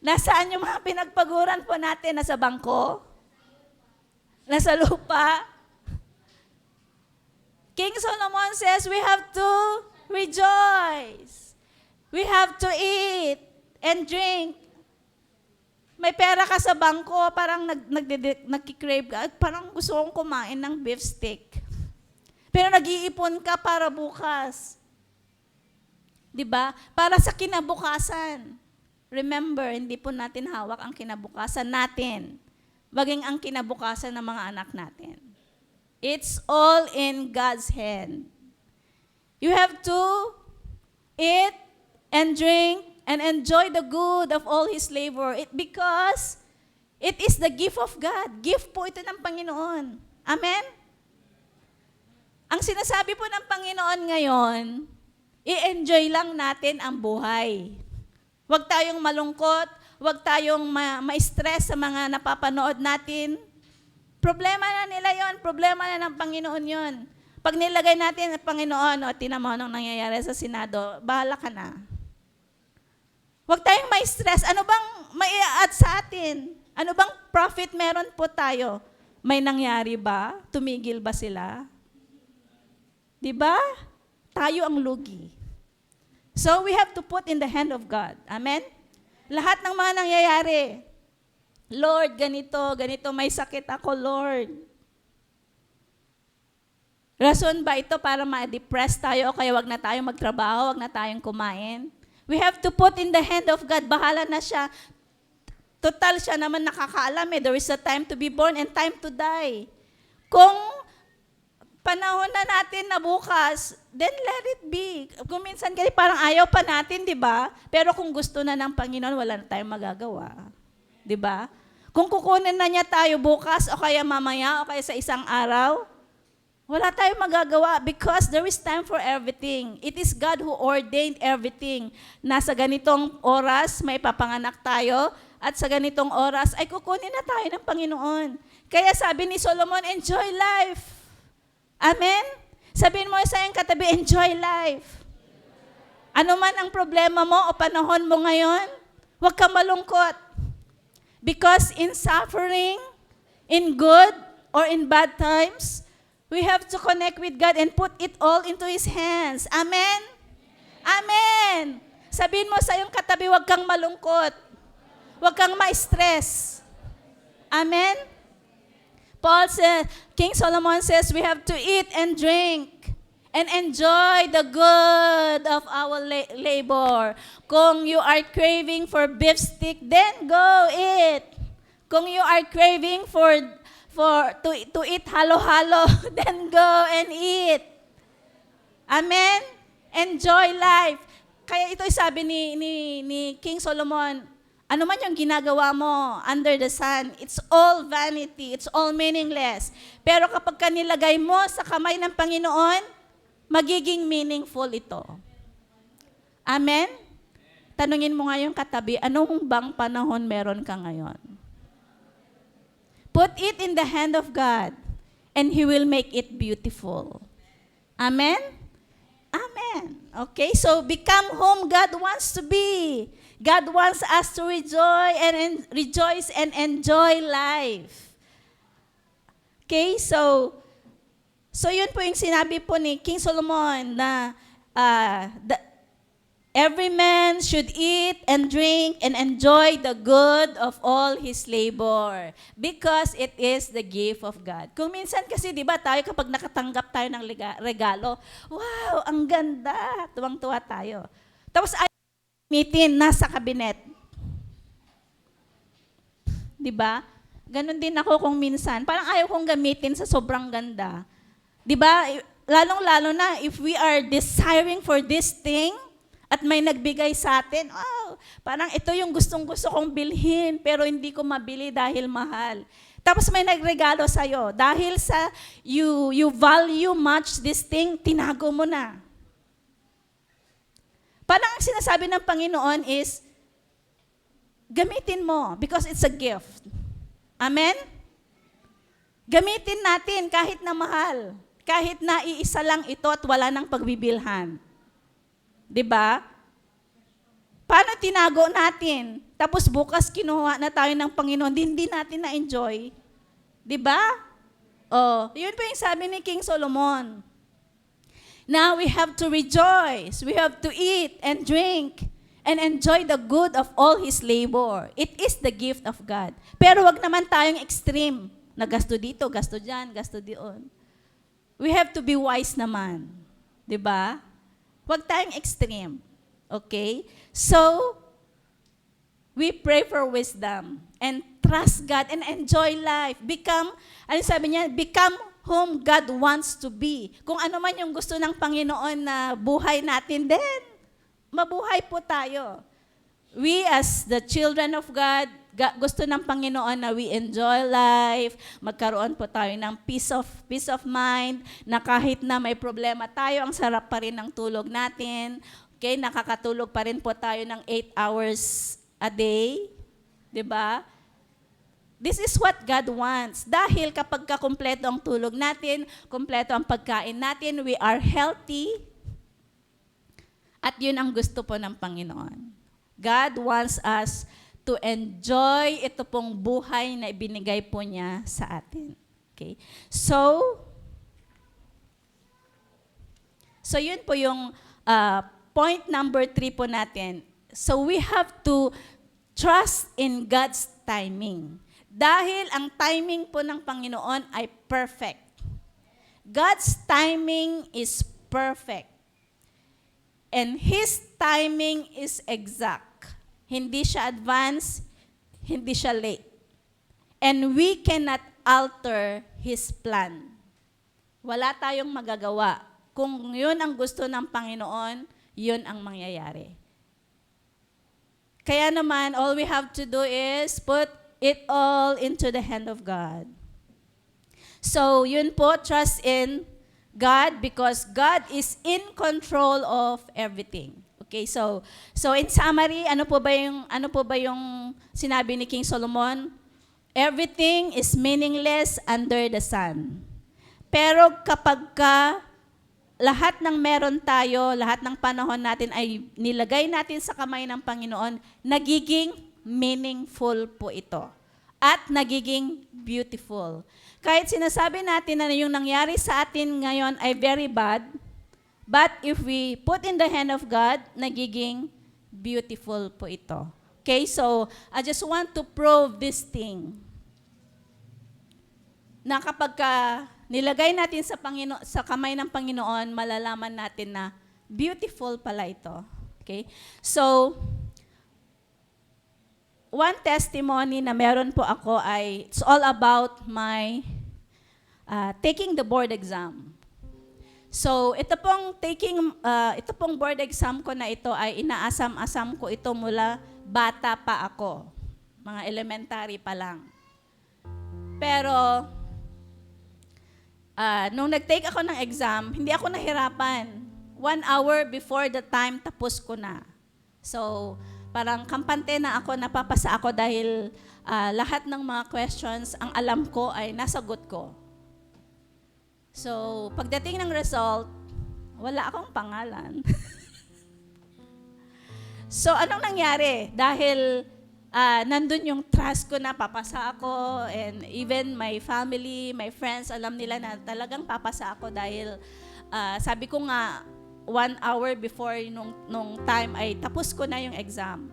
Nasaan yung mga pinagpaguran po natin? Nasa bangko? Nasa lupa? King Solomon says we have to rejoice. We have to eat and drink. May pera ka sa bangko, parang nagkikrave ka, parang gusto kong kumain ng beef steak. Pero nag-iipon ka para bukas. Diba? Para sa kinabukasan. Remember, hindi po natin hawak ang kinabukasan natin. Baging ang kinabukasan ng mga anak natin. It's all in God's hand. You have to eat and drink and enjoy the good of all His labor. Because it is the gift of God. Gift po ito ng Panginoon. Amen? Ang sinasabi po ng Panginoon ngayon, i-enjoy lang natin ang buhay. Huwag tayong malungkot, huwag tayong ma-stress sa mga napapanood natin. Problema na nila yon, problema na ng Panginoon yon. Pag nilagay natin ang Panginoon, tinan mo anong nangyayari sa Senado, bahala ka na. Huwag tayong may stress. Ano bang mai-add sa atin? Ano bang profit meron po tayo? May nangyari ba? Tumigil ba sila? Diba? Tayo ang lugi. So we have to put in the hand of God. Amen? Lahat ng mga nangyayari, Lord, ganito, may sakit ako, Lord. Rason ba ito para ma-depress tayo o kaya wag na tayong magtrabaho, wag na tayong kumain? We have to put in the hand of God. Bahala na siya. Total siya naman nakakaalam eh. There is a time to be born and time to die. Kung panahon na natin na bukas, then let it be. Kung minsan kasi parang ayaw pa natin, di ba? Pero kung gusto na ng Panginoon, wala na tayong magagawa. Di ba? Kung kukunin na niya tayo bukas o kaya mamaya o kaya sa isang araw, wala tayong magagawa because there is time for everything. It is God who ordained everything. Nasa ganitong oras, may papanganak tayo at sa ganitong oras ay kukunin na tayo ng Panginoon. Kaya sabi ni Solomon, enjoy life. Amen? Sabihin mo sa iyong katabi, enjoy life. Ano man ang problema mo o panahon mo ngayon, huwag ka malungkot. Because in suffering, in good or in bad times, we have to connect with God and put it all into His hands. Amen? Amen! Sabihin mo sa iyong katabi, huwag kang malungkot. Huwag kang ma-stress. Amen? King Solomon says, we have to eat and drink and enjoy the good of our labor. Kung you are craving for beef stick, then go eat. Kung you are craving to eat halo-halo, then go and eat. Amen? Enjoy life. Kaya ito sabi ni King Solomon, ano man yung ginagawa mo under the sun, it's all vanity, it's all meaningless. Pero kapag kanilagay mo sa kamay ng Panginoon, magiging meaningful ito. Amen? Tanungin mo nga yung katabi, anong bang panahon meron ka ngayon? Put it in the hand of God, and He will make it beautiful. Amen? Amen. Amen. Okay, so become whom God wants to be. God wants us to rejoice and enjoy life. Okay, so yun po yung sinabi po ni King Solomon na every man should eat and drink and enjoy the good of all his labor because it is the gift of God. Kung minsan kasi, di ba, tayo kapag nakatanggap tayo ng regalo, wow, ang ganda, tuwang-tuwa tayo. Tapos ay gamitin nasa kabinet. Di ba? Ganon din ako kung minsan. Parang ayaw kong gamitin sa sobrang ganda. Di ba? Lalong-lalo na if we are desiring for this thing, at may nagbigay sa atin, oh, parang ito yung gustong-gusto kong bilhin, pero hindi ko mabili dahil mahal. Tapos may nagregalo sa'yo. Dahil sa you value much this thing, tinago mo na. Parang ang sinasabi ng Panginoon is, gamitin mo because it's a gift. Amen? Gamitin natin kahit na mahal. Kahit na iisa lang ito at wala nang pagbibilhan. Diba? Paano tinago natin? Tapos bukas kinuha na tayo ng Panginoon, hindi natin na-enjoy. Diba? Oh, yun po yung sabi ni King Solomon. Now we have to rejoice. We have to eat and drink and enjoy the good of all His labor. It is the gift of God. Pero wag naman tayong extreme. Na gasto dito, gasto dyan, gasto diyon. We have to be wise naman. Diba? Huwag tayong extreme. Okay? So, we pray for wisdom and trust God and enjoy life. Become, ano sabi niya? Become whom God wants to be. Kung ano man yung gusto ng Panginoon na buhay natin, then, mabuhay po tayo. We as the children of God, gusto ng Panginoon na we enjoy life, magkaroon po tayo ng peace of mind, na kahit na may problema tayo, ang sarap pa rin ng tulog natin. Okay, nakakatulog pa rin po tayo ng 8 hours a day. 'Di ba? This is what God wants. Dahil kapag kumpleto ang tulog natin, kumpleto ang pagkain natin, we are healthy. At yun ang gusto po ng Panginoon. God wants us to enjoy ito pong buhay na ibinigay po niya sa atin. Okay? So yun po yung point number 3 po natin. So we have to trust in God's timing. Dahil ang timing po ng Panginoon ay perfect. God's timing is perfect. And His timing is exact. Hindi siya advance, hindi siya late. And we cannot alter His plan. Wala tayong magagawa. Kung yun ang gusto ng Panginoon, yun ang mangyayari. Kaya naman, all we have to do is put it all into the hand of God. So, yun po, trust in God because God is in control of everything. Okay, so in summary, ano po ba yung sinabi ni King Solomon? Everything is meaningless under the sun. Pero kapag lahat ng meron tayo, lahat ng panahon natin ay nilagay natin sa kamay ng Panginoon, nagiging meaningful po ito. At nagiging beautiful. Kahit sinasabi natin na yung nangyari sa atin ngayon ay very bad, but if we put in the hand of God, nagiging beautiful po ito. Okay, so I just want to prove this thing. Na kapag nilagay natin sa kamay ng Panginoon, malalaman natin na beautiful pala ito. Okay? So, one testimony na meron po ako ay, it's all about my taking the board exam. So, ito pong board exam ko na ito ay inaasam-asam ko ito mula bata pa ako. Mga elementary pa lang. Pero, nung nag-take ako ng exam, hindi ako nahirapan. 1 hour before the time, tapos ko na. So, parang kampante na ako, napapasa ako dahil lahat ng mga questions, ang alam ko ay nasagot ko. So, pagdating ng result, wala akong pangalan. So, anong nangyari? Dahil nandun yung trust ko na papasa ako, and even my family, my friends, alam nila na talagang papasa ako dahil sabi ko nga, 1 hour before nung time ay tapos ko na yung exam.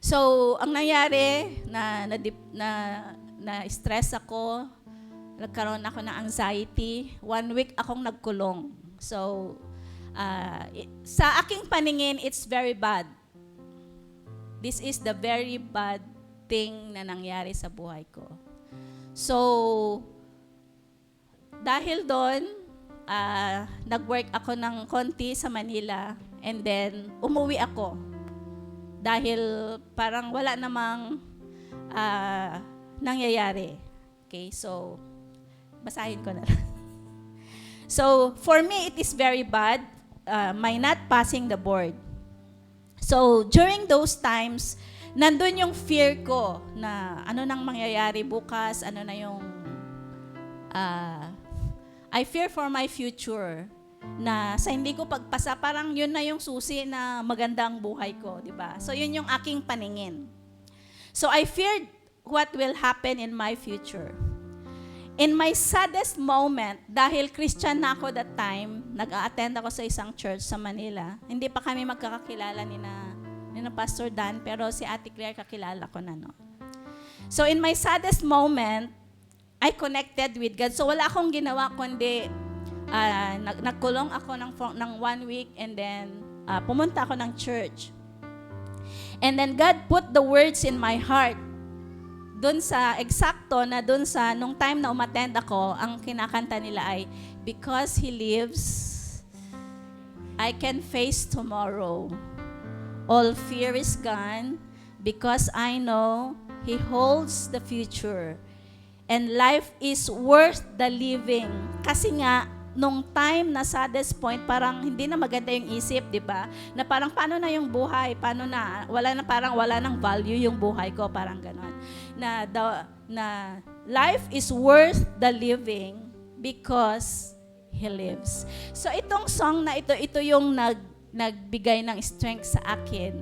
So, ang nangyari, na stress ako, nagkaroon ako ng anxiety, 1 week akong nagkulong. So, sa aking paningin, it's very bad. This is the very bad thing na nangyari sa buhay ko. So, dahil doon, nag-work ako ng konti sa Manila, and then umuwi ako. Dahil parang wala namang nangyayari. Okay, so, basahin ko na lang. So, for me, it is very bad, my not passing the board. So, during those times, nandun yung fear ko na ano nang mangyayari bukas, ano na yung, I fear for my future, na sa hindi ko pagpasa, parang yun na yung susi na maganda ang buhay ko, di ba? So, yun yung aking paningin. So, I feared what will happen in my future. In my saddest moment, dahil Christian na ako that time, nag-a-attend ako sa isang church sa Manila. Hindi pa kami magkakakilala ni na Pastor Dan, pero si Ate Claire kakilala ko na, no? So in my saddest moment, I connected with God. So wala akong ginawa kundi nagkulong ako ng 1 week, and then pumunta ako ng church. And then God put the words in my heart. Doon sa eksakto na doon sa nung time na umattend ako, ang kinakanta nila ay, because He lives, I can face tomorrow. All fear is gone because I know He holds the future. And life is worth the living. Kasi nga, nung time na saddest point, parang hindi na maganda yung isip, di ba? Na parang paano na yung buhay? Paano na? Wala nang value yung buhay ko, parang ganon. Na life is worth the living because He lives. So itong song na ito yung nagbigay ng strength sa akin.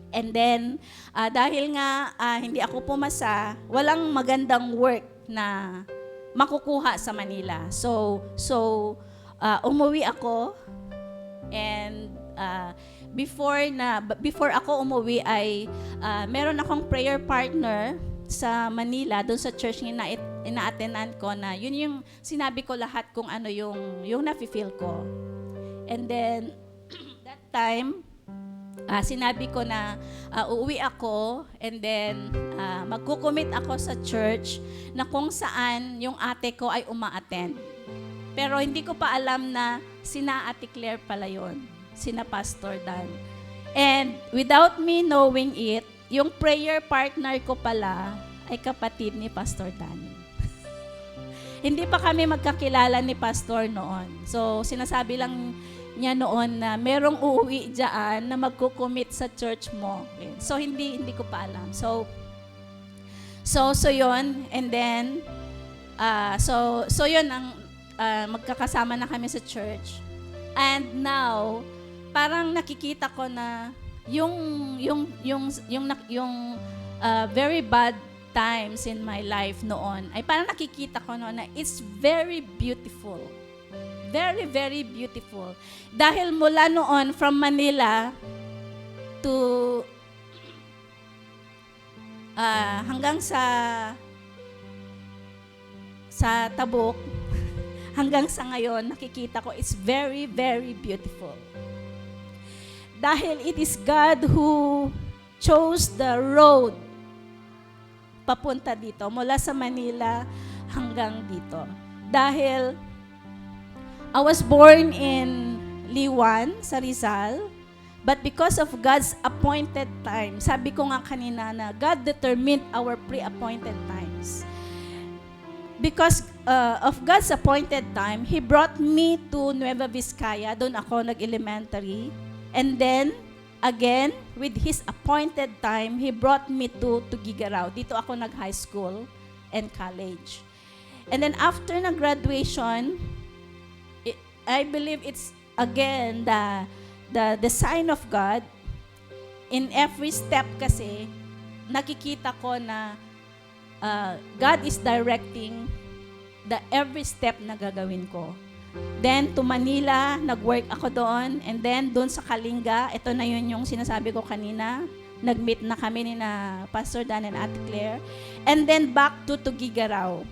And then, dahil nga hindi ako pumasa, walang magandang work na makukuha sa Manila. So umuwi ako, and before ako umuwi ay meron akong prayer partner sa Manila, doon sa church na ina-attendan ko, na yun yung sinabi ko lahat kung ano yung nafe-feel ko. And then that time, sinabi ko na uuwi ako, and then magkukumit ako sa church na kung saan yung ate ko ay uma-attend. Pero hindi ko pa alam na sina Ate Claire pala yun, sina Pastor Dan. And without me knowing it, yung prayer partner ko pala ay kapatid ni Pastor Dan. Hindi pa kami magkakilala ni Pastor noon. So sinasabi lang niya noon na merong uuwi dyan na magkukumit sa church mo. Okay. So hindi ko pa alam. So yun, and then so yun ang magkakasama na kami sa church. And now parang nakikita ko na yung very bad times in my life noon ay parang nakikita ko noon na it's very beautiful. Very, very beautiful. Dahil mula noon, from Manila to hanggang sa Tabuk, hanggang sa ngayon, nakikita ko, it's very, very beautiful. Dahil it is God who chose the road papunta dito, mula sa Manila hanggang dito. Dahil I was born in Liwan, sa Rizal, but because of God's appointed time, sabi ko nga kanina na God determined our pre-appointed times. Because of God's appointed time, He brought me to Nueva Vizcaya. Doon ako nag-elementary. And then, again, with His appointed time, He brought me to Tuguegarao. Dito ako nag-high school and college. And then after na graduation, I believe it's again the sign of God. In every step kasi, nakikita ko na God is directing the every step na gagawin ko. Then to Manila, nag-work ako doon, and then doon sa Kalinga, ito na yun yung sinasabi ko kanina, nag-meet na kami ni na Pastor Dan and Ate Claire, and then back to Tuguegarao.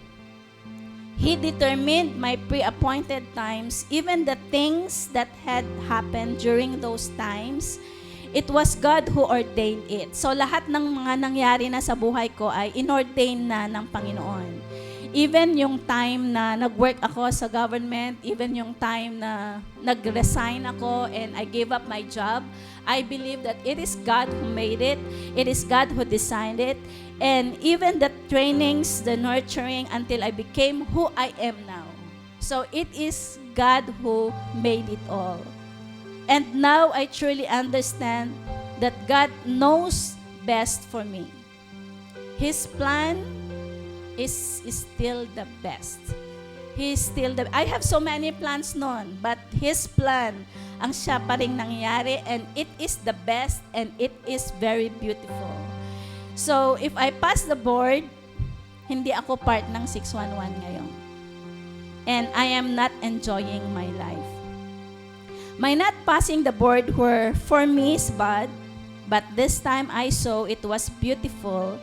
He determined my pre-appointed times, even the things that had happened during those times. It was God who ordained it. So lahat ng mga nangyari na sa buhay ko ay inordain na ng Panginoon. Even yung time na nag-work ako sa government, even yung time na nag-resign ako and I gave up my job, I believe that it is God who made it. It is God who designed it. And even the trainings, the nurturing until I became who I am now. So it is God who made it all. And now I truly understand that God knows best for me. His plan is still the best. I have so many plans noon, but His plan ang siya pa ring nangyayari, and it is the best and it is very beautiful. So if I pass the board, hindi ako part ng 611 ngayon. And I am not enjoying my life. My not passing the board were for me is bad, but this time I saw it was beautiful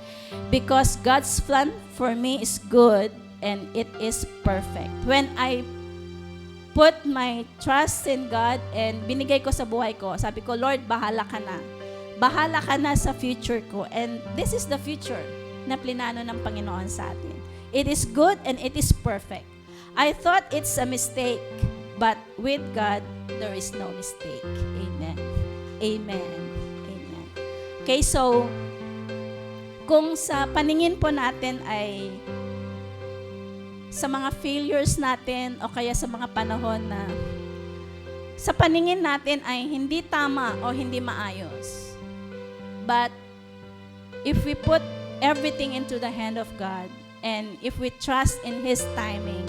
because God's plan for me is good and it is perfect. When I put my trust in God and binigay ko sa buhay ko, sabi ko, Lord, bahala ka na. Bahala ka na sa future ko. And this is the future na plinano ng Panginoon sa atin. It is good and it is perfect. I thought it's a mistake, but with God, there is no mistake. Amen. Amen. Amen. Okay, so, kung sa paningin po natin ay sa mga failures natin o kaya sa mga panahon na sa paningin natin ay hindi tama o hindi maayos. But if we put everything into the hand of God and if we trust in His timing,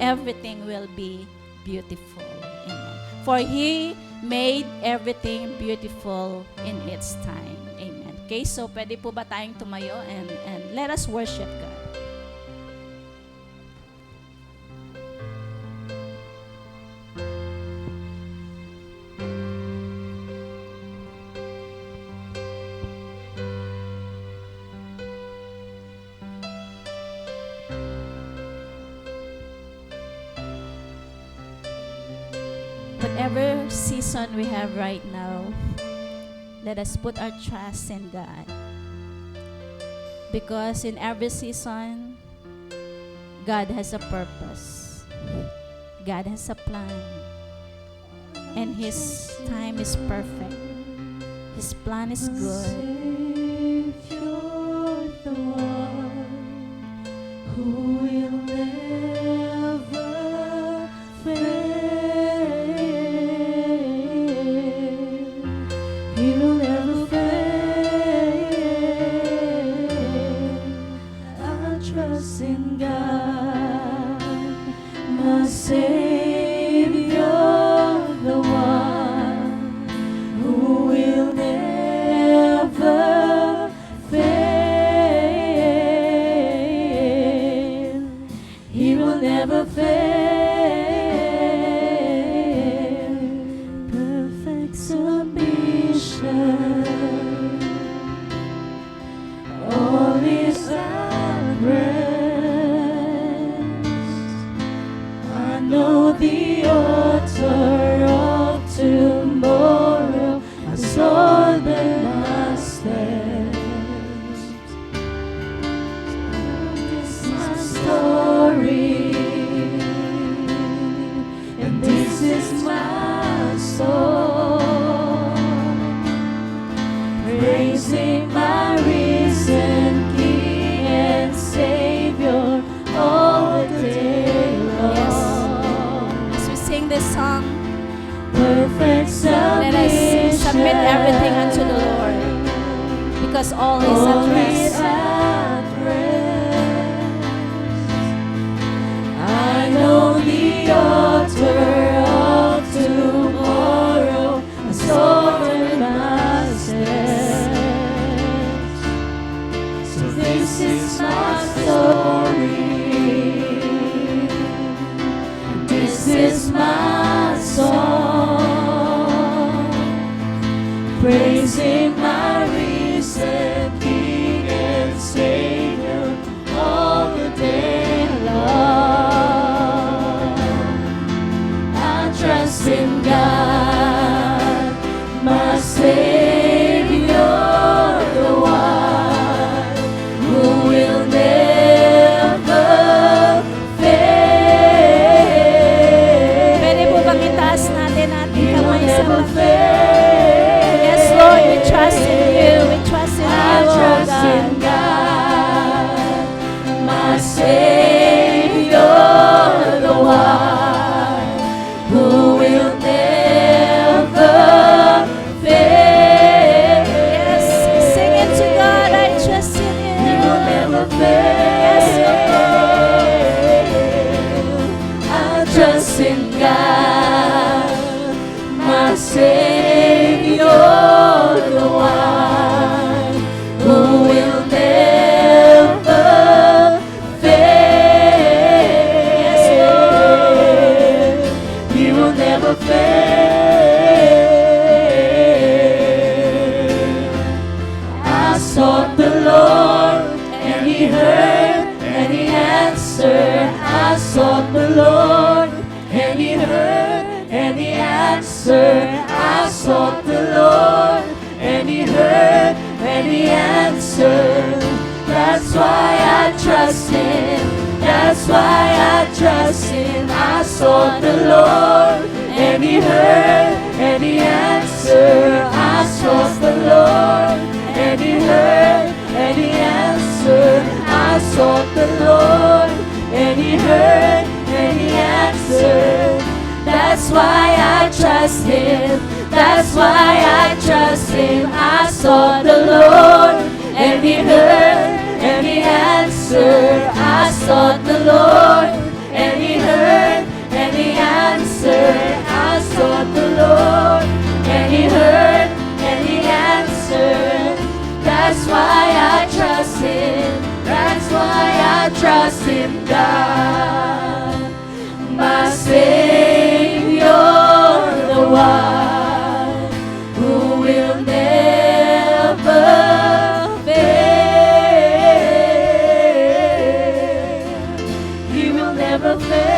everything will be beautiful. Amen. For He made everything beautiful in its time. Amen. Okay, so pwede po ba tayong tumayo and let us worship God. Whatever season we have right now, let us put our trust in God. Because in every season, God has a purpose. God has a plan. And His time is perfect. His plan is good. You're the one who will never fail. He will never fail. I trust in God, my Savior, the one who will never fail. He will never fail. Perfect submission. All is at rest. I know the author of tomorrow has ordered my steps. This is my story, and this is my song, praising my risen King and Savior all the day long. As we sing this song, Perfect let us submit everything unto the Lord, because all is at rest. I know the author sought the Lord, and He heard, and He answered. I sought the Lord, and He heard, and He answered. I sought the Lord, and He heard, and He answered. That's why I trust Him. That's why I trust Him. I sought the Lord, and He heard, and He answered. I sought the Lord, and He heard, and He answered. I sought the Lord, and He heard, and He answered. That's why I trust Him. That's why I trust Him. I sought the Lord, and He heard, and He answered. I sought the Lord, and He heard, and He answered. I sought the Lord, and He heard, and He answered. That's why I trust Him. That's why I trust in God, my Savior, the one who will never fail. He will never fail.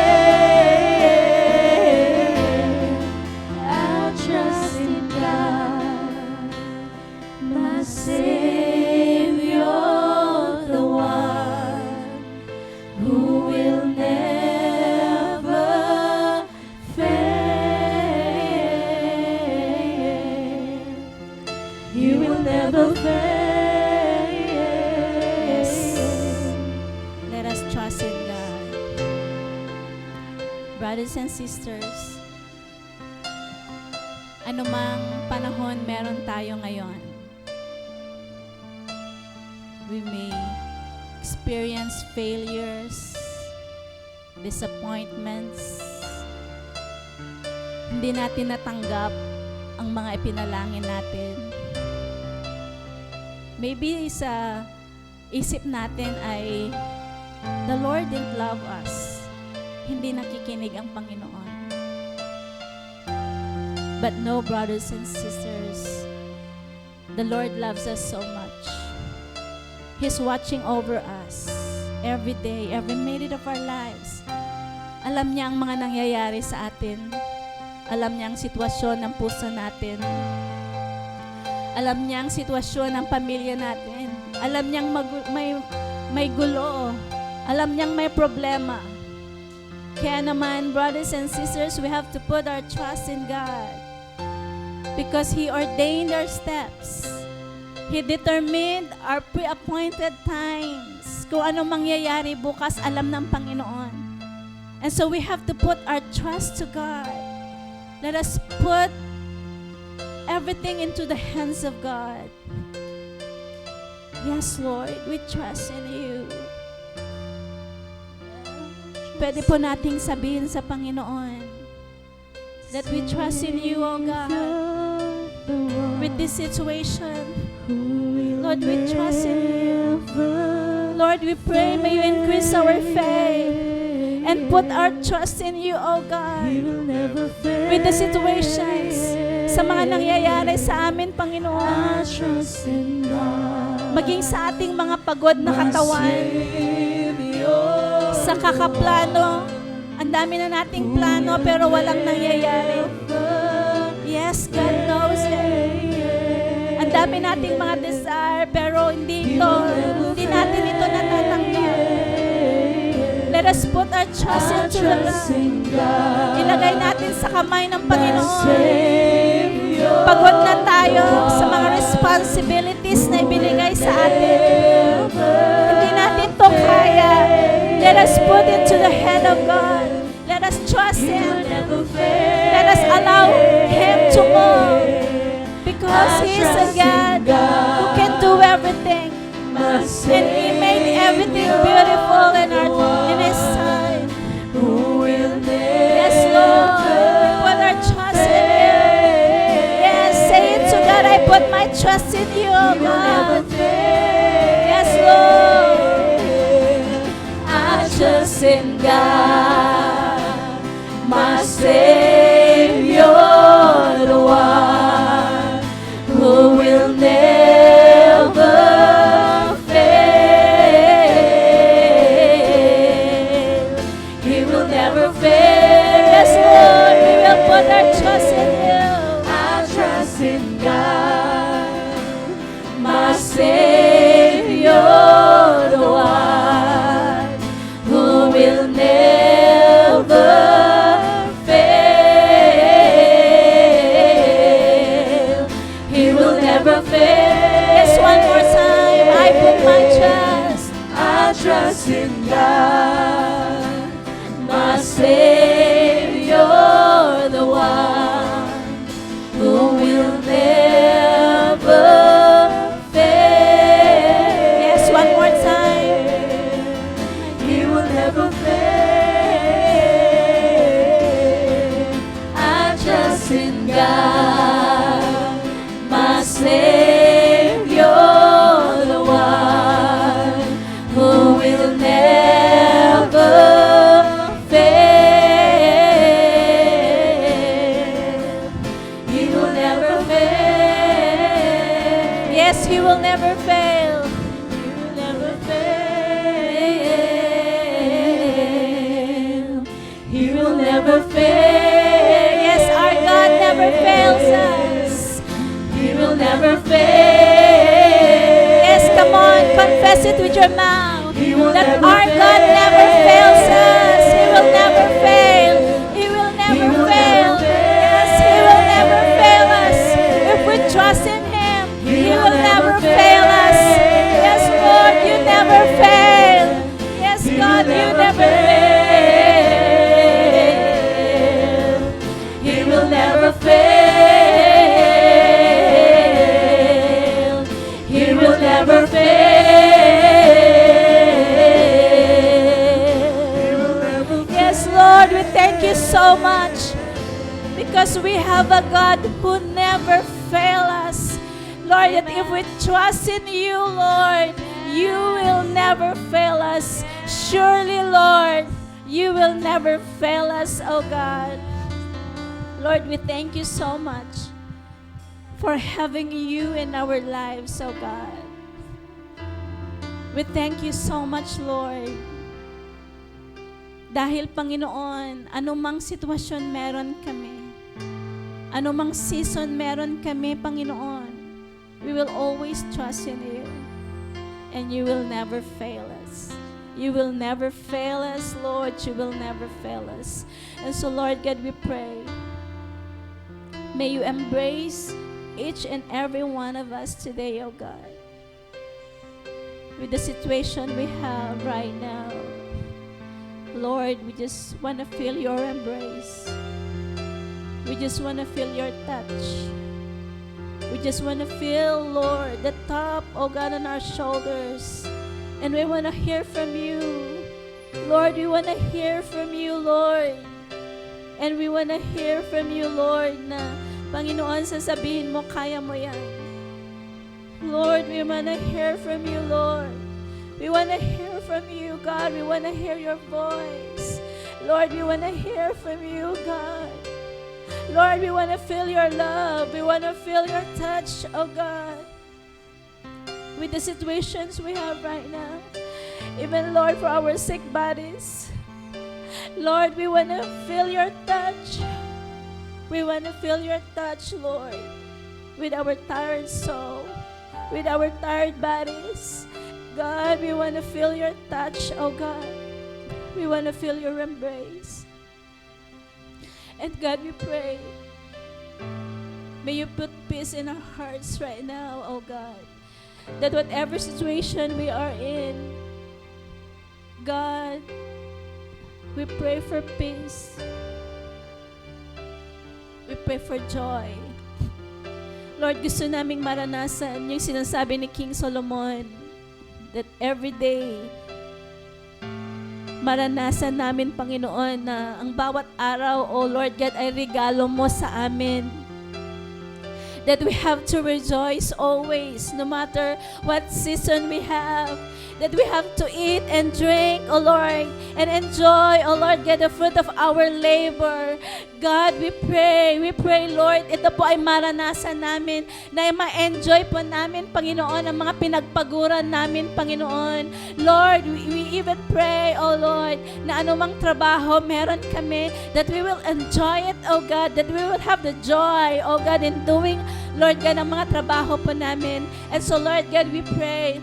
I trust in God, my Savior, the one who will never fail. He will never fail. Let us trust in God. Brothers and sisters, anumang panahon meron tayo ngayon, we may experience failures, disappointments, hindi natin natanggap ang mga ipinalangin natin. Maybe sa isip natin ay, the Lord didn't love us. Hindi nakikinig ang Panginoon. But no, brothers and sisters, the Lord loves us so much. He's watching over us every day, every minute of our lives. Alam niya ang mga nangyayari sa atin. Alam niya ang sitwasyon ng puso natin. Alam niya ang sitwasyon ng pamilya natin. Alam niyang may gulo. Alam niyang may problema. Kaya naman, brothers and sisters, we have to put our trust in God. Because He ordained our steps. He determined our pre-appointed times. Kung anong mangyayari bukas, alam ng Panginoon. And so we have to put our trust to God. Let us put everything into the hands of God. Yes, Lord, we trust in You. Pwede po nating sabihin sa Panginoon that we trust in You, O God. With this situation, Lord, we trust in You. Lord, we pray, may You increase our faith and put our trust in You, O God. With the situations, sa mga nangyayari sa amin, Panginoon. Maging sa ating mga pagod na katawan, sa kakaplano, ang dami na nating plano pero walang nangyayari. Yes, God knows it. Ang dami nating mga desire pero hindi natin ito natatanggap. Let us put our trust into the God. Ilagay natin sa kamay ng Panginoon. Pagod na tayo sa mga responsibilities na ibinigay sa atin. Hindi natin to kaya. Let us put it to the hand of God. Let us trust Him. Let us allow Him to move. Because He is a God who can do everything. And He made everything beautiful in His time. Yes, Lord. Put our trust in You. Yes, say it to God. I put my trust in You, oh God. Yes, Lord. I trust in God, my Savior, the one who will never trust in God, my Savior, the one who will never fail. Yes, one more time. He will never fail. I trust in God, my Savior, the one who will never fail. He will never fail. Yes, He will never fail. He will never fail. He will never fail. Yes, our God never fails us. He will never fail. Yes, come on, confess it with your mouth. He will That never our God never fail. fails us. He will never fail. He will never will fail. never fail. Yes, He will never fail us. If we trust in Him, He will never fail us. Yes, Lord, you never fail. Yes, He God, will you never never fail. fail. He will never fail. He will never fail. Yes, Lord, we thank you so much because we have a God who never fails us. Lord, that if we trust in you, Lord, you will never fail us. Surely, Lord, you will never fail us, oh God. Lord, we thank you so much for having you in our lives, oh God. We thank you so much, Lord. Dahil, Panginoon, anumang sitwasyon meron kami, anumang season meron kami, Panginoon, we will always trust in you. And you will never fail us. You will never fail us, Lord. You will never fail us. And so, Lord God, we pray, may you embrace each and every one of us today, oh God, with the situation we have right now. Lord, we just want to feel your embrace. We just want to feel your touch. We just want to feel, Lord, the top, oh God, on our shoulders. And we want to hear from you. Lord, we want to hear from you, Lord. And we want to hear from you, Lord, na Panginoon, sasabihin mo, kaya mo yan. Lord, we want to hear from you, Lord. We want to hear from you, God. We want to hear your voice. Lord, we want to hear from you, God. Lord, we want to feel your love. We want to feel your touch, oh God. With the situations we have right now. Even, Lord, for our sick bodies. Lord, we want to feel your touch. We want to feel your touch, Lord. With our tired soul. With our tired bodies. God, we want to feel your touch, oh God. We want to feel your embrace. And God, we pray, may you put peace in our hearts right now, oh God. That whatever situation we are in, God, we pray for peace. We pray for joy. Lord, gusto naming maranasan yung sinasabi ni King Solomon, that every day, maranasan namin, Panginoon, na ang bawat araw, O Lord God, ay regalo mo sa amin. That we have to rejoice always, no matter what season we have. That we have to eat and drink, O Lord, and enjoy, O Lord God, the fruit of our labor. God, we pray, Lord, ito po ay maranasan namin, na ma-enjoy po namin, Panginoon, ang mga pinagpaguran namin, Panginoon. Lord, we even pray, O Lord, na anumang trabaho meron kami, that we will enjoy it, O God, that we will have the joy, O God, in doing, Lord God, ang mga trabaho po namin. And so, Lord God, we pray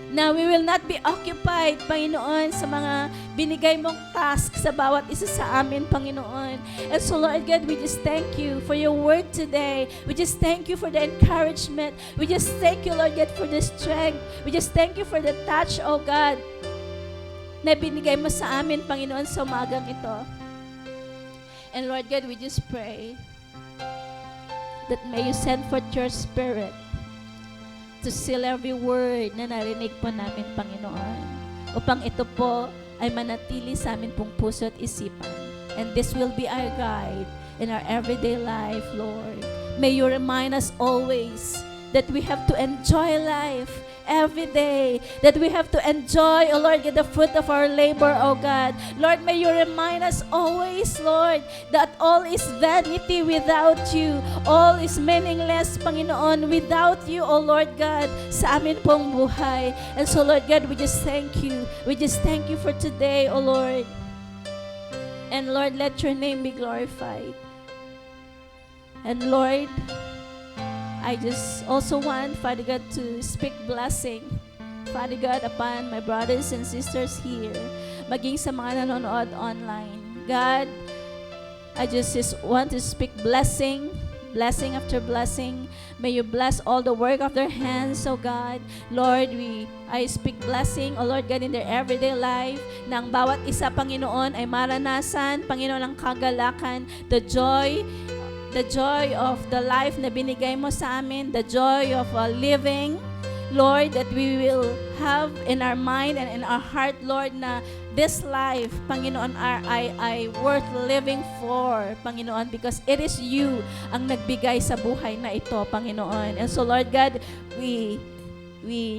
na we will not be occupied, Panginoon, sa mga binigay mong task sa bawat isa sa amin, Panginoon. And so, Lord God, we just thank you for your word today. We just thank you for the encouragement. We just thank you, Lord God, for the strength. We just thank you for the touch, oh God, na binigay mo sa amin, Panginoon, sa umagang ito. And Lord God, we just pray that may you send forth your Spirit to seal every word na narinig po namin, Panginoon, upang ito po ay manatili sa amin pong puso at isipan. And this will be our guide in our everyday life, Lord. May you remind us always that we have to enjoy life every day, that we have to enjoy, oh Lord, get the fruit of our labor, oh God. Lord, may you remind us always, Lord, that all is vanity without you. All is meaningless, Panginoon, without you, oh Lord God, sa amin pong buhay. And so, Lord God, we just thank you. We just thank you for today, oh Lord. And Lord, let your name be glorified. And Lord, I just also want, Father God, to speak blessing, Father God, upon my brothers and sisters here, maging sa mga nanonood online. God, I just want to speak blessing, blessing after blessing. May you bless all the work of their hands, oh God. Lord, I speak blessing, oh Lord God, in their everyday life, na ang bawat isa, Panginoon, ay maranasan, Panginoon, ang kagalakan, the joy of the life na binigay mo sa amin, the joy of living, Lord, that we will have in our mind and in our heart, Lord, na this life, Panginoon, ay worth living for, Panginoon, because it is you ang nagbigay sa buhay na ito, Panginoon. And so, Lord God, we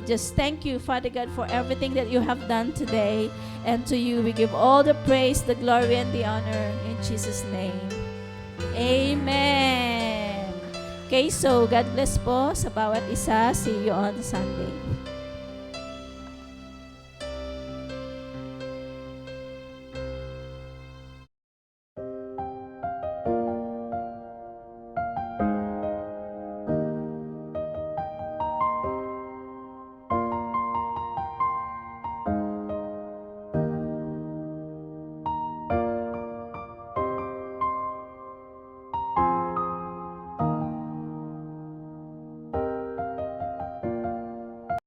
just thank you, Father God, for everything that you have done today. And to you, we give all the praise, the glory, and the honor in Jesus' name. Amen. Okay, so God bless po sa bawat isa. See you on Sunday.